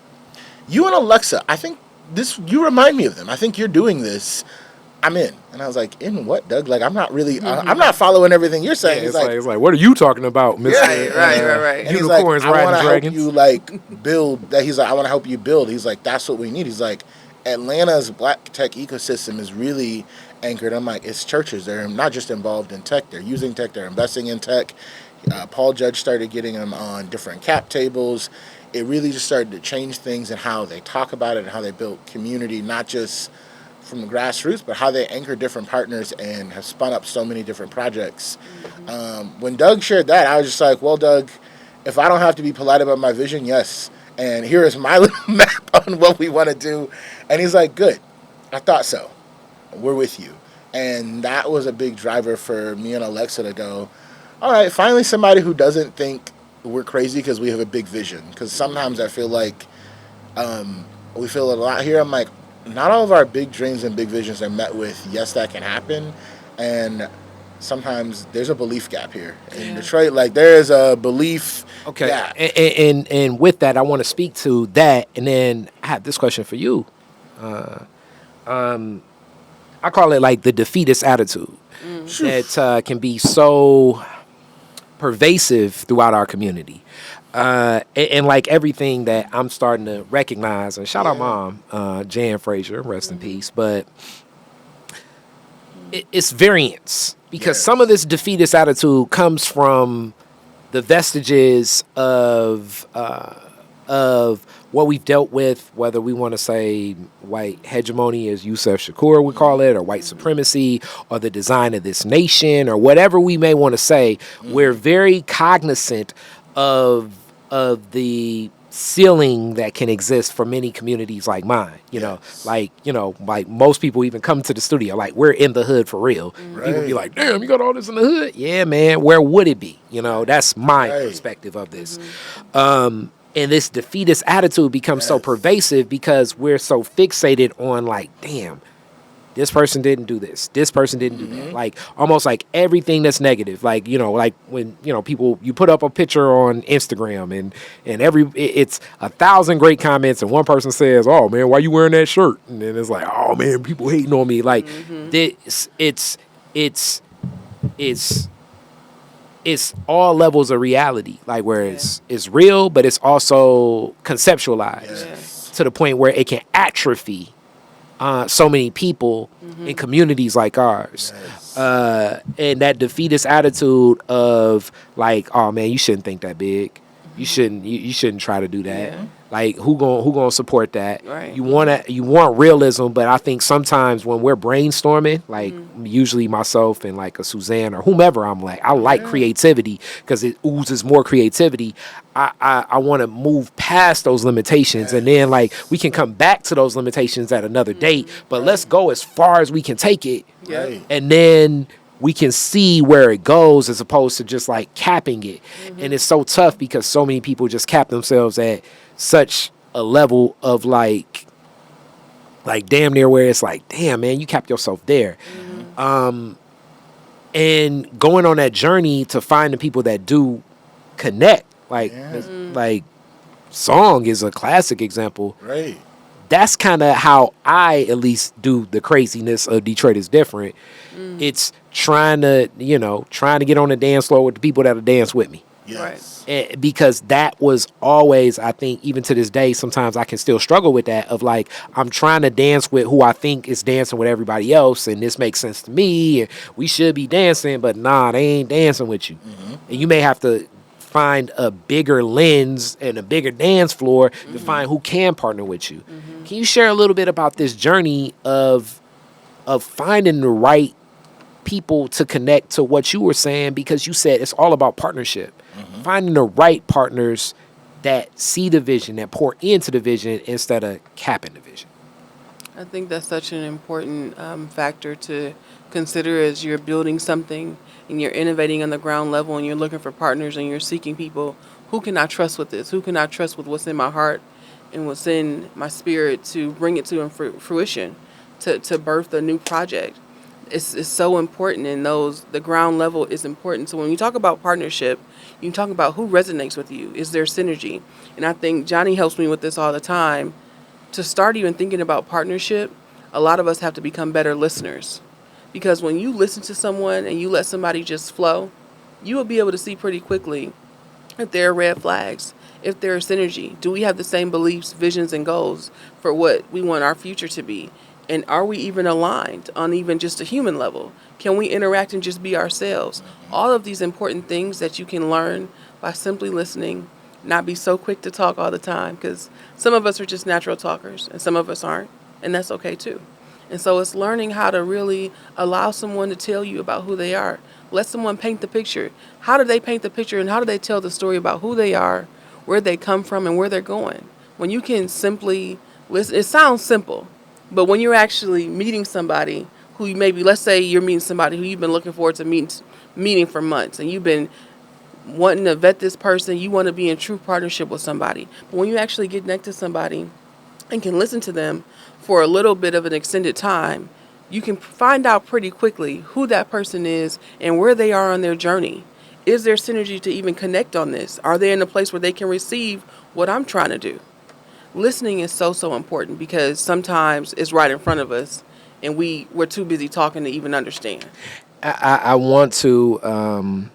C: you and Alexa, I think you remind me of them. I think you're doing this. I'm in. And I was like, in what, Doug? Like, I'm not really, I'm not following everything you're saying.
A: It's like, what are you talking about, Mr.
B: Right.
C: And he's like,
A: Unicorns
C: I want to help
A: dragons?
C: you like build that. He's like, I want to help you build. He's like, that's what we need. He's like, Atlanta's black tech ecosystem is really anchored. I'm like, it's churches. They're not just involved in tech. They're using tech. They're investing in tech. Paul Judge started getting them on different cap tables. It really just started to change things and how they talk about it and how they build community, not just from the grassroots, but how they anchor different partners and have spun up so many different projects. When Doug shared that, I was just like, well, Doug, if I don't have to be polite about my vision, yes. And here is my little map on what we want to do. And he's like, good. I thought so. We're with you. And that was a big driver for me and Alexa to go, all right, finally somebody who doesn't think we're crazy because we have a big vision. Because sometimes I feel like we feel a lot here. I'm like, not all of our big dreams and big visions are met with, yes, that can happen. And sometimes there's a belief gap here in Detroit. Like, there is a belief gap.
A: And with that, I want to speak to that. And then I have this question for you. I call it like the defeatist attitude that can be so pervasive throughout our community. And like everything that I'm starting to recognize, and shout out mom, Jan Frazier, rest in peace, but it's variance because some of this defeatist attitude comes from the vestiges of what we've dealt with, whether we want to say white hegemony, as Yusef Shakur would call it, or white supremacy, or the design of this nation, or whatever we may want to say. We're very cognizant of the ceiling that can exist for many communities like mine. Like most people even come to the studio, like we're in the hood for real. People be like, damn, you got all this in the hood? Yeah, man, where would it be? That's my perspective of this. And this defeatist attitude becomes so pervasive because we're so fixated on like, damn, this person didn't do this. This person didn't do that. Like almost like everything that's negative. Like, like when, people, you put up a picture on Instagram and it's 1,000 great comments and one person says, oh man, why you wearing that shirt? And then it's like, oh man, people hating on me. Like this, it's all levels of reality, like where it's real, but it's also conceptualized to the point where it can atrophy so many people in communities like ours. And that defeatist attitude of like, oh man, you shouldn't think that big. You shouldn't try to do that. Like who gonna support that?
B: Right.
A: You want realism, but I think sometimes when we're brainstorming, like usually myself and like a Suzanne or whomever, I'm like, I like creativity because it oozes more creativity. I want to move past those limitations, and then like we can come back to those limitations at another date. But let's go as far as we can take it, and then we can see where it goes as opposed to just like capping it. And it's so tough because so many people just cap themselves at such a level of like damn near where it's like, damn man, you capped yourself there. And going on that journey to find the people that do connect, like Song is a classic example.
C: Right.
A: That's kind of how I at least do the craziness of Detroit is Different. It's trying to get on the dance floor with the people that'll dance with me.
C: Yes.
A: And because that was always, I think, even to this day, sometimes I can still struggle with that of like, I'm trying to dance with who I think is dancing with everybody else, and this makes sense to me, and we should be dancing, but nah, they ain't dancing with you. And you may have to find a bigger lens and a bigger dance floor to find who can partner with you. Can you share a little bit about this journey of finding the right people to connect to what you were saying? Because you said it's all about partnership. Finding the right partners that see the vision, that pour into the vision instead of capping the vision.
B: I think that's such an important factor to consider as you're building something and you're innovating on the ground level and you're looking for partners and you're seeking people. Who can I trust with this? Who can I trust with what's in my heart and what's in my spirit to bring it to fruition, to birth a new project? It's so important, and the ground level is important. So when you talk about partnership, you talk about who resonates with you. Is there synergy? And I think Johnnie helps me with this all the time. To start even thinking about partnership, a lot of us have to become better listeners. Because when you listen to someone and you let somebody just flow, you will be able to see pretty quickly if there are red flags, if there is synergy. Do we have the same beliefs, visions, and goals for what we want our future to be? And are we even aligned on even just a human level? Can we interact and just be ourselves? All of these important things that you can learn by simply listening, not be so quick to talk all the time, because some of us are just natural talkers and some of us aren't, and that's okay too. And so it's learning how to really allow someone to tell you about who they are. Let someone paint the picture. How do they paint the picture, and how do they tell the story about who they are, where they come from, and where they're going? When you can simply listen, it sounds simple. But when you're actually meeting somebody who you maybe, let's say you're meeting somebody who you've been looking forward to meeting for months, and you've been wanting to vet this person, you want to be in true partnership with somebody. But when you actually get next to somebody and can listen to them for a little bit of an extended time, you can find out pretty quickly who that person is and where they are on their journey. Is there synergy to even connect on this? Are they in a place where they can receive what I'm trying to do? Listening is so important because sometimes it's right in front of us and we're too busy talking to even understand.
A: I want to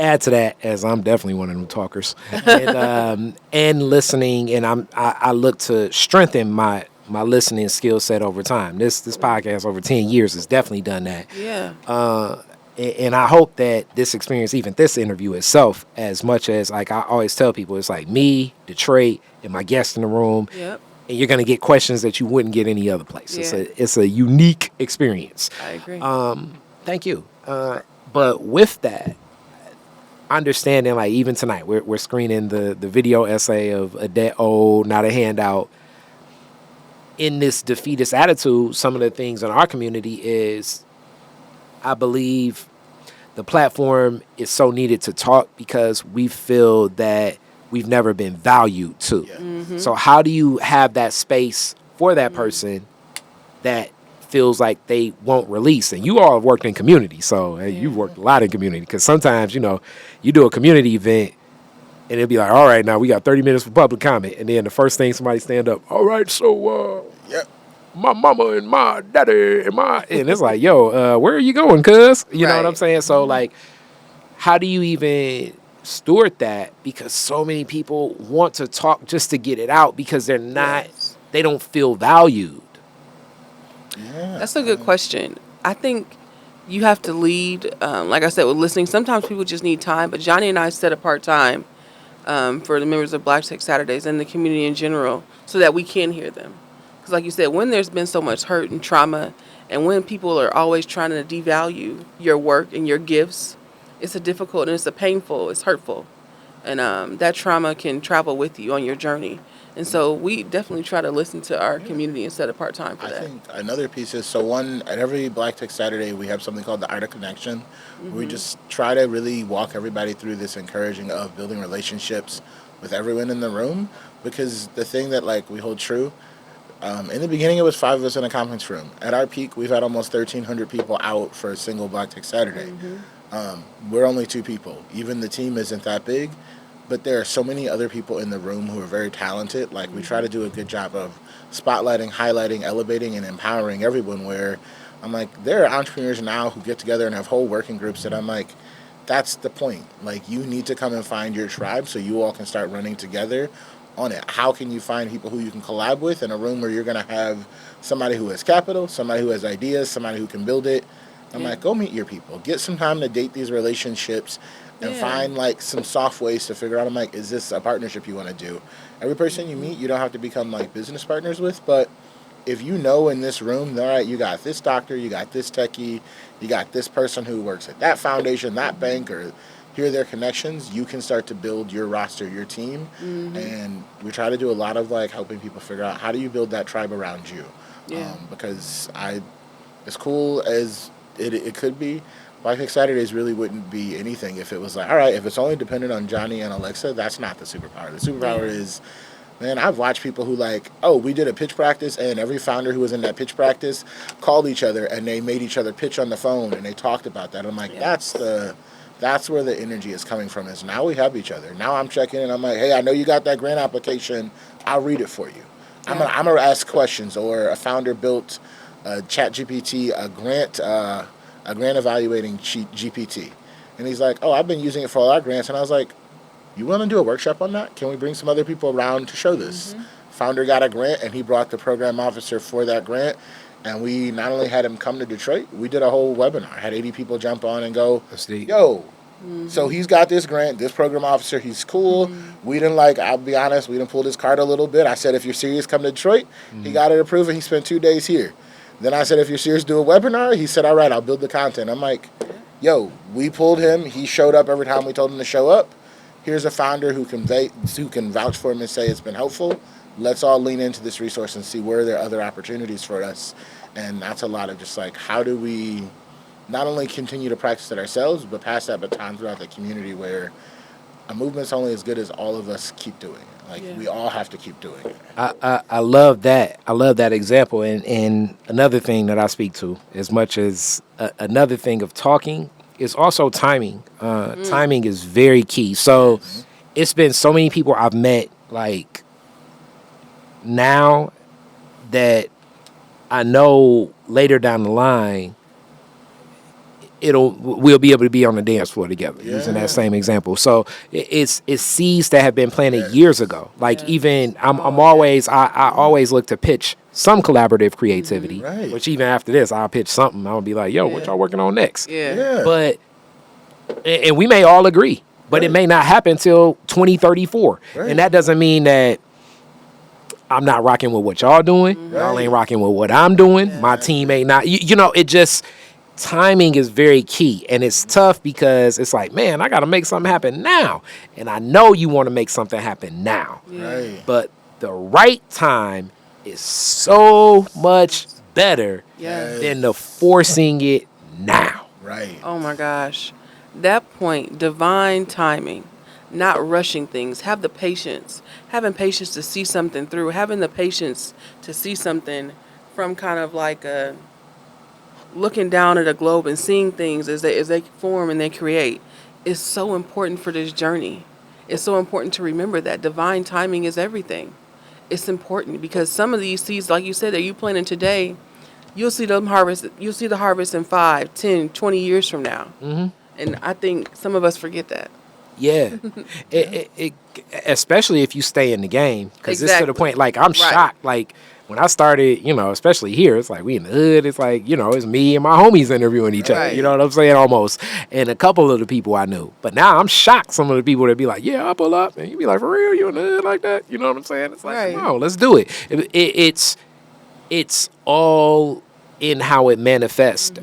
A: add to that, as I'm definitely one of them talkers, and listening, and I look to strengthen my listening skill set over time. This podcast over 10 years has definitely done that.
B: Yeah.
A: And I hope that this experience, even this interview itself, as much as like I always tell people, it's like me, Detroit, and my guest in the room.
B: Yep.
A: And you're gonna get questions that you wouldn't get any other place.
B: Yeah.
A: It's a unique experience.
B: I agree.
A: Thank you. But with that, understanding, like even tonight, we're screening the video essay of a debt owed, not a handout. In this defeatist attitude, some of the things in our community is, I believe, the platform is so needed to talk because we feel that we've never been valued to.
C: Yeah.
B: Mm-hmm.
A: So how do you have that space for that person that feels like they won't release? And you all have worked in community, so hey, you've worked a lot in community, because sometimes, you know, you do a community event and it'll be like, all right, now we got 30 minutes for public comment. And then the first thing somebody stand up, all right, so
C: Yep.
A: my mama and my daddy and it's like, yo, where are you going, cuz? You know what I'm
B: Right.
A: saying? So like, how do you even steward that? Because so many people want to talk just to get it out because they're not,
B: Yes.
A: they don't feel valued.
C: Yeah.
B: That's a good question. I think you have to lead, like I said, with listening. Sometimes people just need time, but Johnnie and I set apart time for the members of Black Tech Saturdays and the community in general so that we can hear them. Because like you said, when there's been so much hurt and trauma, and when people are always trying to devalue your work and your gifts, it's a difficult and it's a painful, it's hurtful. And that trauma can travel with you on your journey. And so we definitely try to listen to our community and set apart time for
C: I
B: that.
C: think another piece is, so one, at every Black Tech Saturday, we have something called the Art of Connection. We just try to really walk everybody through this encouraging of building relationships with everyone in the room. Because the thing that like we hold true, in the beginning it was 5 of us in a conference room. At our peak, we've had almost 1,300 people out for a single Black Tech Saturday. We're only 2 people. Even the team isn't that big. But there are so many other people in the room who are very talented. Like, we try to do a good job of spotlighting, highlighting, elevating, and empowering everyone, where I'm like, there are entrepreneurs now who get together and have whole working groups that I'm like, that's the point. Like, you need to come and find your tribe so you all can start running together on it. How can you find people who you can collab with in a room where you're going to have somebody who has capital, somebody who has ideas, somebody who can build it? I'm like, go meet your people. Get some time to date these relationships and find like some soft ways to figure out, I'm like, is this a partnership you want to do? Every person you meet, you don't have to become like business partners with, but if you know in this room, all right, you got this doctor, you got this techie, you got this person who works at that foundation, that bank, or here are their connections, you can start to build your roster, your team. And we try to do a lot of like helping people figure out, how do you build that tribe around you? Because as cool as it could be, Black Tech Saturdays really wouldn't be anything if it was like, all right, if it's only dependent on Johnnie and Alexa, that's not the superpower. The superpower is, man, I've watched people who like, oh, we did a pitch practice, and every founder who was in that pitch practice called each other and they made each other pitch on the phone and they talked about that. I'm like, that's where the energy is coming from, is now we have each other. Now I'm checking and I'm like, hey, I know you got that grant application. I'll read it for you. I'm gonna ask questions. Or a founder built ChatGPT, a grant evaluating GPT. And he's like, oh, I've been using it for all our grants. And I was like, you want to do a workshop on that? Can we bring some other people around to show this? Founder got a grant, and he brought the program officer for that grant. And we not only had him come to Detroit, we did a whole webinar. Had 80 people jump on and go, yo, so he's got this grant, this program officer, he's cool. We didn't I'll be honest, we didn't pull his card a little bit. I said, if you're serious, come to Detroit. He got it approved, and he spent 2 days here. Then I said, if you're serious, do a webinar. He said, all right, I'll build the content. I'm like, yo, we pulled him. He showed up every time we told him to show up. Here's a founder who can vouch for him and say it's been helpful. Let's all lean into this resource and see where there are other opportunities for us. And that's a lot of just like, how do we not only continue to practice it ourselves, but pass that baton throughout the community, where a movement's only as good as all of us keep doing it. Like, we all have to keep doing it.
A: I love that. I love that example. And another thing that I speak to, as much as another thing of talking, is also timing. Timing is very key. So it's been so many people I've met, like, now that I know later down the line, we'll be able to be on the dance floor together, using that same example. So it's seeds that have been planted years ago. Like even I always look to pitch some collaborative creativity,
C: Right.
A: which even after this, I'll pitch something. I'll be like, yo, what y'all working on next?
B: Yeah.
A: But, and we may all agree, but it may not happen till 2034.
C: Right.
A: And that doesn't mean that I'm not rocking with what y'all doing. Y'all ain't rocking with what I'm doing. My team ain't not, you know, it just, timing is very key, and it's tough because it's like, man, I got to make something happen now, and I know you want to make something happen now,
C: Right.
A: but the right time is so much better than the forcing it now.
C: Right.
B: Oh my gosh. That point, divine timing, not rushing things, have the patience, having patience to see something through, having the patience to see something from kind of like a looking down at a globe and seeing things as they form and they create is so important for this journey. It's so important to remember that divine timing is everything. It's important because some of these seeds, like you said, that you planted today, you'll see the harvest in 5, 10, 20 years from now. Mm-hmm. And I think some of us forget that.
A: Yeah, it especially if you stay in the game, because it's to the point. Like I'm shocked. Like when I started, you know, especially here, it's like we in the hood. It's like, you know, it's me and my homies interviewing each other. You know what I'm saying? Almost, and a couple of the people I knew. But now I'm shocked. Some of the people that be like, "Yeah, I'll pull up," and you be like, "For real? You in the hood like that?" You know what I'm saying? It's like, no, let's do it. It's all in how it manifests,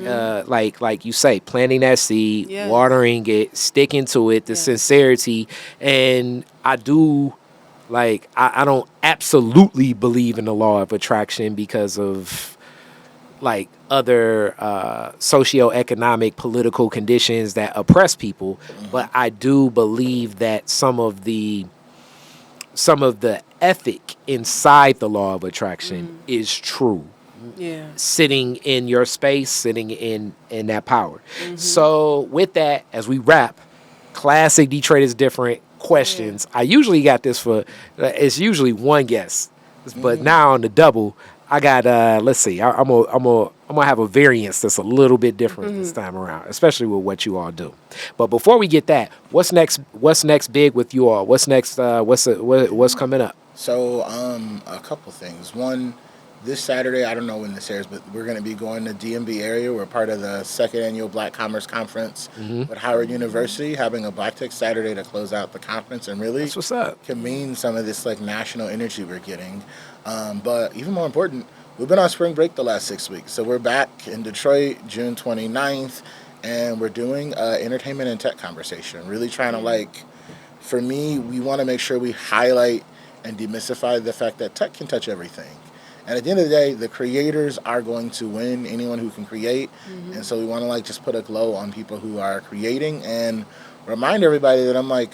A: like you say, planting that seed, watering it, sticking to it, the sincerity. And I do, like, I don't absolutely believe in the law of attraction because of like other socioeconomic political conditions that oppress people, but I do believe that some of the ethic inside the law of attraction is true.
B: Yeah.
A: Sitting in your space, sitting in that power. So with that, as we wrap, classic Detroit is different questions. I usually got this for, it's usually one guest, but now on the double, I got, let's see, I'm gonna have a variance that's a little bit different this time around, especially with what you all do. But before we get that, what's next big with you all? What's next, what's coming up?
C: So, a couple things. One, this Saturday, I don't know when this airs, but we're going to be going to DMV area. We're part of the second annual Black Commerce Conference with Howard University, having a Black Tech Saturday to close out the conference and really
A: That's what's up.
C: convene some of this like national energy we're getting. But even more important, we've been on spring break the last 6 weeks. So we're back in Detroit, June 29th, and we're doing entertainment and tech conversation. Really trying to, like, for me, we want to make sure we highlight and demystify the fact that tech can touch everything. And at the end of the day, the creators are going to win, anyone who can create. And so we want to, like, just put a glow on people who are creating and remind everybody that I'm like,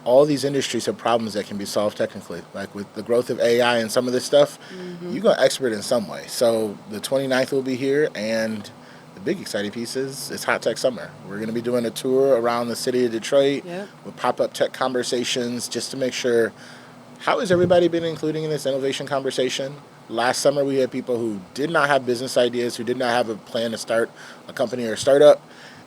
C: all these industries have problems that can be solved technically. Like with the growth of AI and some of this stuff, you're going to expert in some way. So the 29th will be here, and the big exciting piece is it's Hot Tech Summer. We're going to be doing a tour around the city of Detroit with pop-up tech conversations just to make sure, how has everybody been including in this innovation conversation? Last summer, we had people who did not have business ideas, who did not have a plan to start a company or a startup.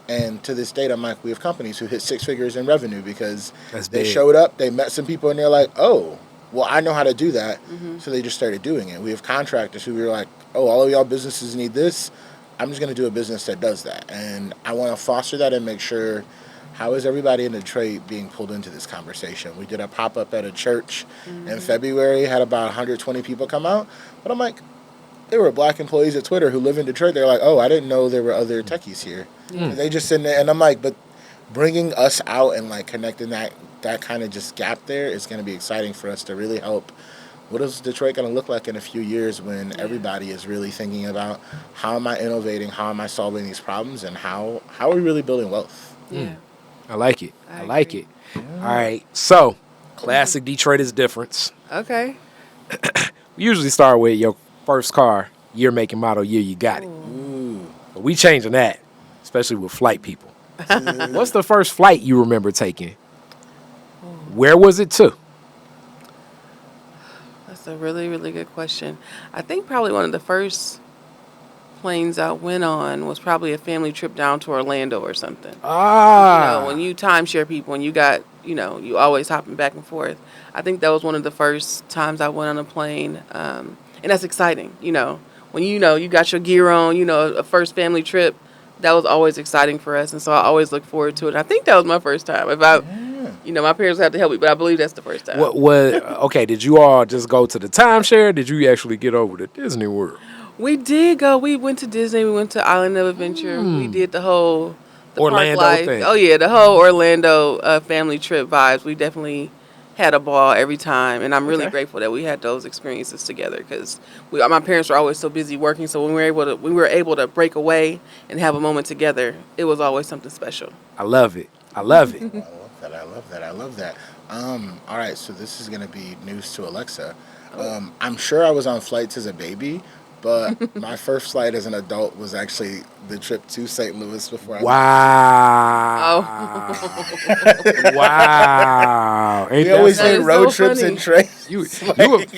C: And to this date, I'm like, we have companies who hit 6 figures in revenue because they showed up, they met some people, and they're like, oh, well, I know how to do that. So they just started doing it. We have contractors who were like, oh, all of y'all businesses need this. I'm just going to do a business that does that. And I want to foster that and make sure, how is everybody in Detroit being pulled into this conversation? We did a pop-up at a church in February, had about 120 people come out. But I'm like, there were Black employees at Twitter who live in Detroit. They're like, oh, I didn't know there were other techies here. And they just sit there, and I'm like, but bringing us out and like connecting that kind of just gap there is going to be exciting for us to really help. What is Detroit going to look like in a few years when everybody is really thinking about how am I innovating, how am I solving these problems, and how are we really building wealth?
B: Yeah.
A: I like it. I like it. Yeah. All right. So, classic Detroit is difference.
B: Okay.
A: We usually start with your first car, year, make, and model, year you got it.
C: Ooh.
A: But we changing that, especially with flight people. What's the first flight you remember taking? Where was it to?
B: Let's That's a really, really good question. I think probably one of the first planes I went on was probably a family trip down to Orlando or something. When you timeshare people and you got, you always hopping back and forth. I think that was one of the first times I went on a plane. And that's exciting, when you got your gear on, a first family trip, that was always exciting for us. And so I always look forward to it. I think that was my first time. My parents had to help me, but I believe that's the first time.
A: Okay, did you all just go to the timeshare? Did you actually get over to Disney World?
B: We did go. We went to Disney. We went to Island of Adventure. We did the
A: Orlando
B: park life
A: thing.
B: Oh yeah, the whole Orlando family trip vibes. We definitely had a ball every time, and I'm really grateful that we had those experiences together because my parents were always so busy working. So when we were able to break away and have a moment together, it was always something special.
A: I love it. I love it.
C: I love that. All right, so this is gonna be news to Alexa. I'm sure I was on flights as a baby, but my first flight as an adult was actually the trip to St. Louis before I
A: Wow.
C: We always did road trips and trains.
A: You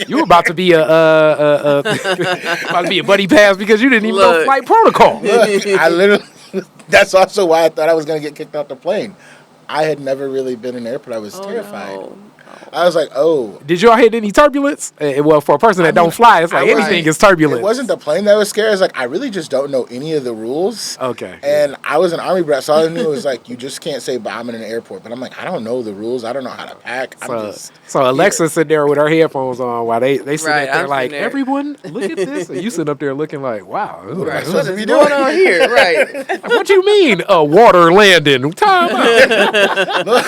A: were about to be about to be a buddy pass because you didn't even know flight protocol.
C: Look, I literally that's also why I thought I was gonna get kicked off the plane. I had never really been in an airport. I was terrified.
B: No.
C: I was like, oh.
A: Did y'all hit any turbulence? Well, for a person that don't fly, it's like anything is turbulent.
C: It wasn't the plane that was scary. It's like, I really just don't know any of the rules.
A: Okay.
C: And I was an Army brat, so all I knew was like, you just can't say bomb in an airport. But I'm like, I don't know the rules. I don't know how to pack.
A: So Alexa sitting there with her headphones on while they sit
B: Right,
A: there
B: I'm
A: like,
B: sitting there.
A: Everyone, look at this. And you sitting up there looking like, wow.
C: Right.
B: What is going on here? Right.
A: What you mean, water landing? Time out.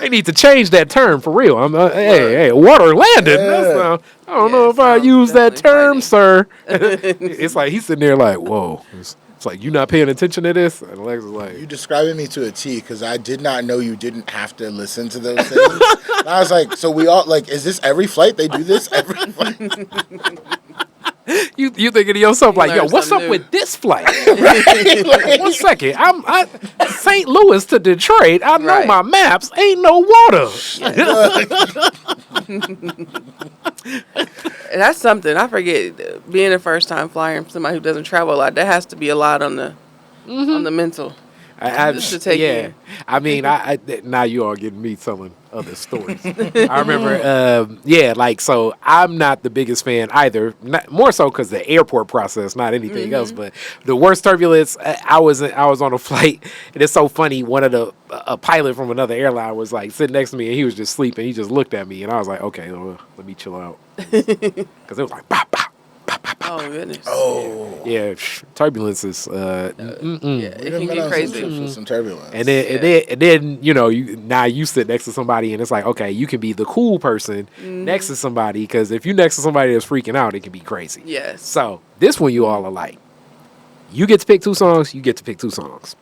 A: They need to change that term for real. Hey, water landing.
C: Yeah.
A: I don't know if I use that term, sir. It's like he's sitting there like, whoa. It's like, you not paying attention to this? And Alexa's like,
C: you describing me to a T because I did not know you didn't have to listen to those things. And I was like, so we all, like, is this every flight? They do this every flight?
A: You thinking to yourself like, yo, what's up with this flight?
C: Right? Like,
A: 1 second, I'm St. Louis to Detroit. I know
B: Right.
A: my maps. Ain't no water.
B: That's something. I forget being a first time flyer and somebody who doesn't travel a lot. That has to be a lot on the mental. Just to take in.
A: I mean, now you all getting me telling other stories. I remember, so I'm not the biggest fan either. More so because the airport process, not anything else. But the worst turbulence, I was on a flight, and it's so funny. One of a pilot from another airline was like sitting next to me, and he was just sleeping. He just looked at me, and I was like, okay, let me chill out, because it was like pop, pop.
B: Oh goodness.
C: oh.
A: Yeah, turbulence is
B: Yeah, it can get crazy.
C: Some turbulence.
A: And then you sit next to somebody and it's like, okay, you can be the cool person next to somebody, because if you next to somebody that's freaking out, it can be crazy.
B: Yes.
A: So this one you all are like, you get to pick two songs. You get to pick two songs.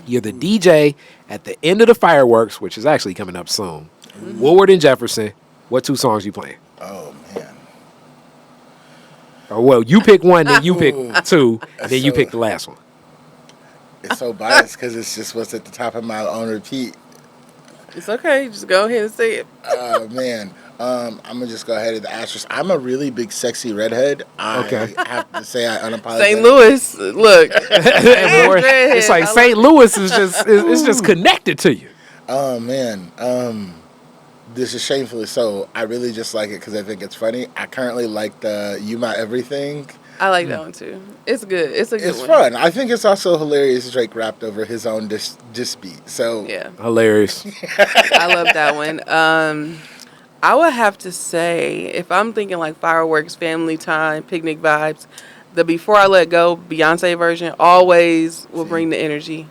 A: You're the DJ at the end of the fireworks, which is actually coming up soon. Woodward and Jefferson. What two songs you playing?
C: Oh man.
A: Or well, you pick one, then you pick two, and then you pick the last one.
C: It's so biased because it's just what's at the top of my on repeat.
B: It's okay. Just go ahead and say it.
C: Oh man. I'm gonna just go ahead and the asterisk. I'm a really big sexy redhead. I have to say I unapologetic.
B: St. Louis, look.
A: It's like St. Louis is just connected to you.
C: Oh man. This is shamefully so. I really just like it because I think it's funny. I currently like the You My Everything.
B: I like that one too. It's good. It's a good
C: It's
B: one.
C: fun. I think it's also hilarious. Drake rapped over his own beat. So
B: Yeah.
A: Hilarious.
B: I love that one. I would have to say, if I'm thinking like fireworks, family time, picnic vibes, the Before I Let Go Beyonce version always will bring the energy.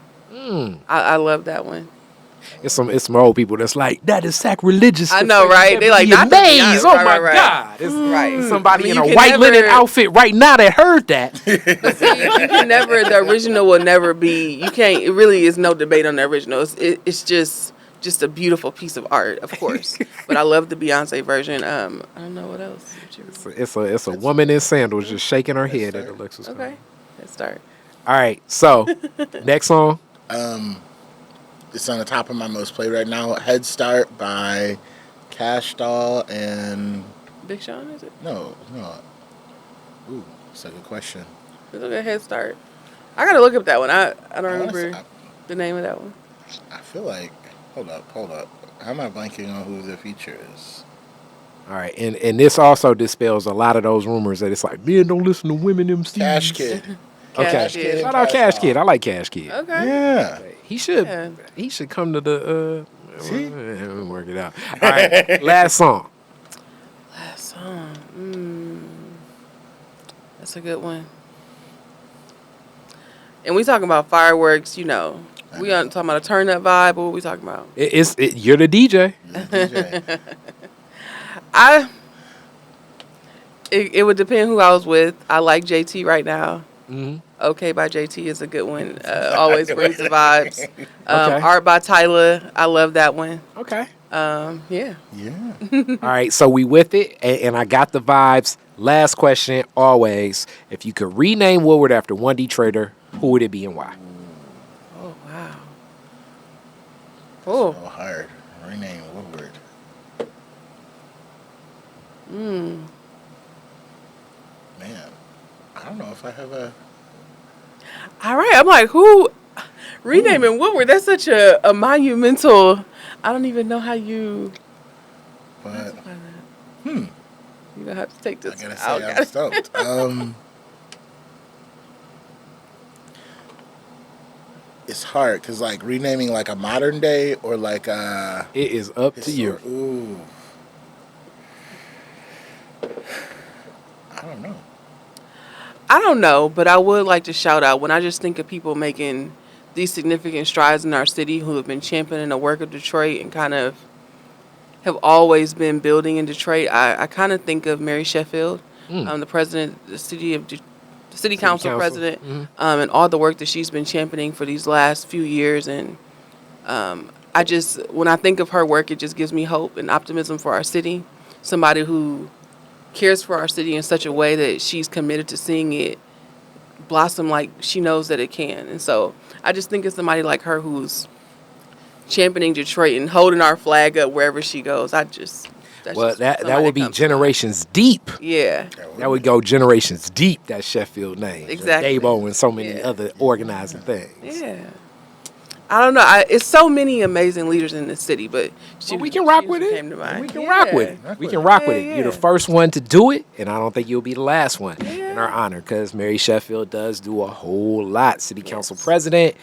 B: I love that one.
A: It's some old people that's like, that is sacrilegious.
B: I know, right? They like, not
A: amazed.
B: the
A: Oh
B: Beyonce,
A: my
B: right.
A: God. It's
B: Right.
A: somebody in
B: You
A: a
B: can
A: white linen
B: never-
A: outfit right now that heard that.
B: But see, you can never, the original will never be, you can't, it really is no debate on the original. It's just a beautiful piece of art, of course. But I love the Beyonce version. I don't know what else.
A: It's a woman in sandals just shaking her head at Alexa's.
B: Okay, let's start.
A: All right, so next song.
C: it's on the top of my most played right now. Head Start by Cash Doll and
B: Big Sean, is it?
C: No. Ooh, that's a good question.
B: It's a good head start. I gotta look up that one. I don't remember
C: Honestly,
B: the name of that one.
C: I feel like. Hold up. How am I blanking on who the feature is?
A: All right, and this also dispels a lot of those rumors that it's like men don't listen to women MCs.
C: Cash Kid.
A: Okay,
B: Cash Kid.
A: shout out Cash Kid. I like Cash Kid.
B: Okay.
C: Yeah.
A: He should.
B: Yeah.
A: He should come to the.
C: See?
A: We'll work it out. All right, last song.
B: Last song. That's a good one. And we talking about fireworks, you know. We aren't talking about a turn up vibe. What we talking about?
A: You're the DJ.
C: DJ.
B: It would depend who I was with. I like JT right now.
A: Mm-hmm.
B: Okay by JT is a good one. Always brings the vibes.
A: Okay.
B: Art by Tyler. I love that one.
A: Okay.
B: Yeah.
C: Yeah.
A: All right, so we with it, and I got the vibes. Last question, always. If you could rename Woodward after one Detroiter, who would it be and why?
B: Oh wow.
C: So
B: Oh.
C: hard. Rename Woodward. Man, I don't know if I have a.
B: All right. I'm like, who? Renaming Woodward. That's such a monumental. I don't even know how you.
C: But
B: You're gonna have to take
C: I
B: this.
C: gotta say, I'm stoked. It's hard because like renaming like a modern day or like a.
A: It is up to you.
C: Ooh.
B: I don't know, but I would like to shout out when I just think of people making these significant strides in our city who have been championing the work of Detroit and kind of have always been building in Detroit. I kind of think of Mary Sheffield, the president, the city council president, and all the work that she's been championing for these last few years. And when I think of her work, it just gives me hope and optimism for our city. Somebody who cares for our city in such a way that she's committed to seeing it blossom like she knows that it can. And so I just think of somebody like her who's championing Detroit and holding our flag up wherever she goes. That
A: would be generations deep.
B: Yeah.
A: That would go generations deep, that Sheffield name.
B: Exactly.
A: Dabo and so many other organizing things.
B: Yeah. I don't know. It's so many amazing leaders in this city, but
A: we can rock with it.
B: Came to mind.
A: We can rock with it. We can rock with it. You're the first one to do it, and I don't think you'll be the last one in our honor because Mary Sheffield does do a whole lot. City Council President,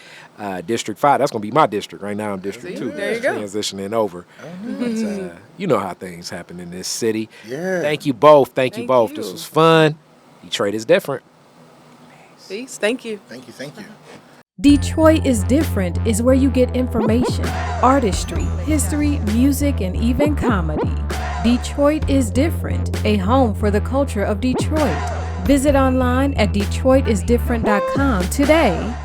A: District 5. That's going to be my district. Right now I'm District 2.
B: There you go.
A: Transitioning over. But, you know how things happen in this city.
C: Yeah.
A: Thank you both. Thank you
B: Thank
A: both.
B: you.
A: This was fun. Detroit is different.
B: Peace. Thank you.
C: Thank you.
D: Detroit is Different is where you get information, artistry, history, music, and even comedy. Detroit is Different, a home for the culture of Detroit. Visit online at DetroitisDifferent.com today.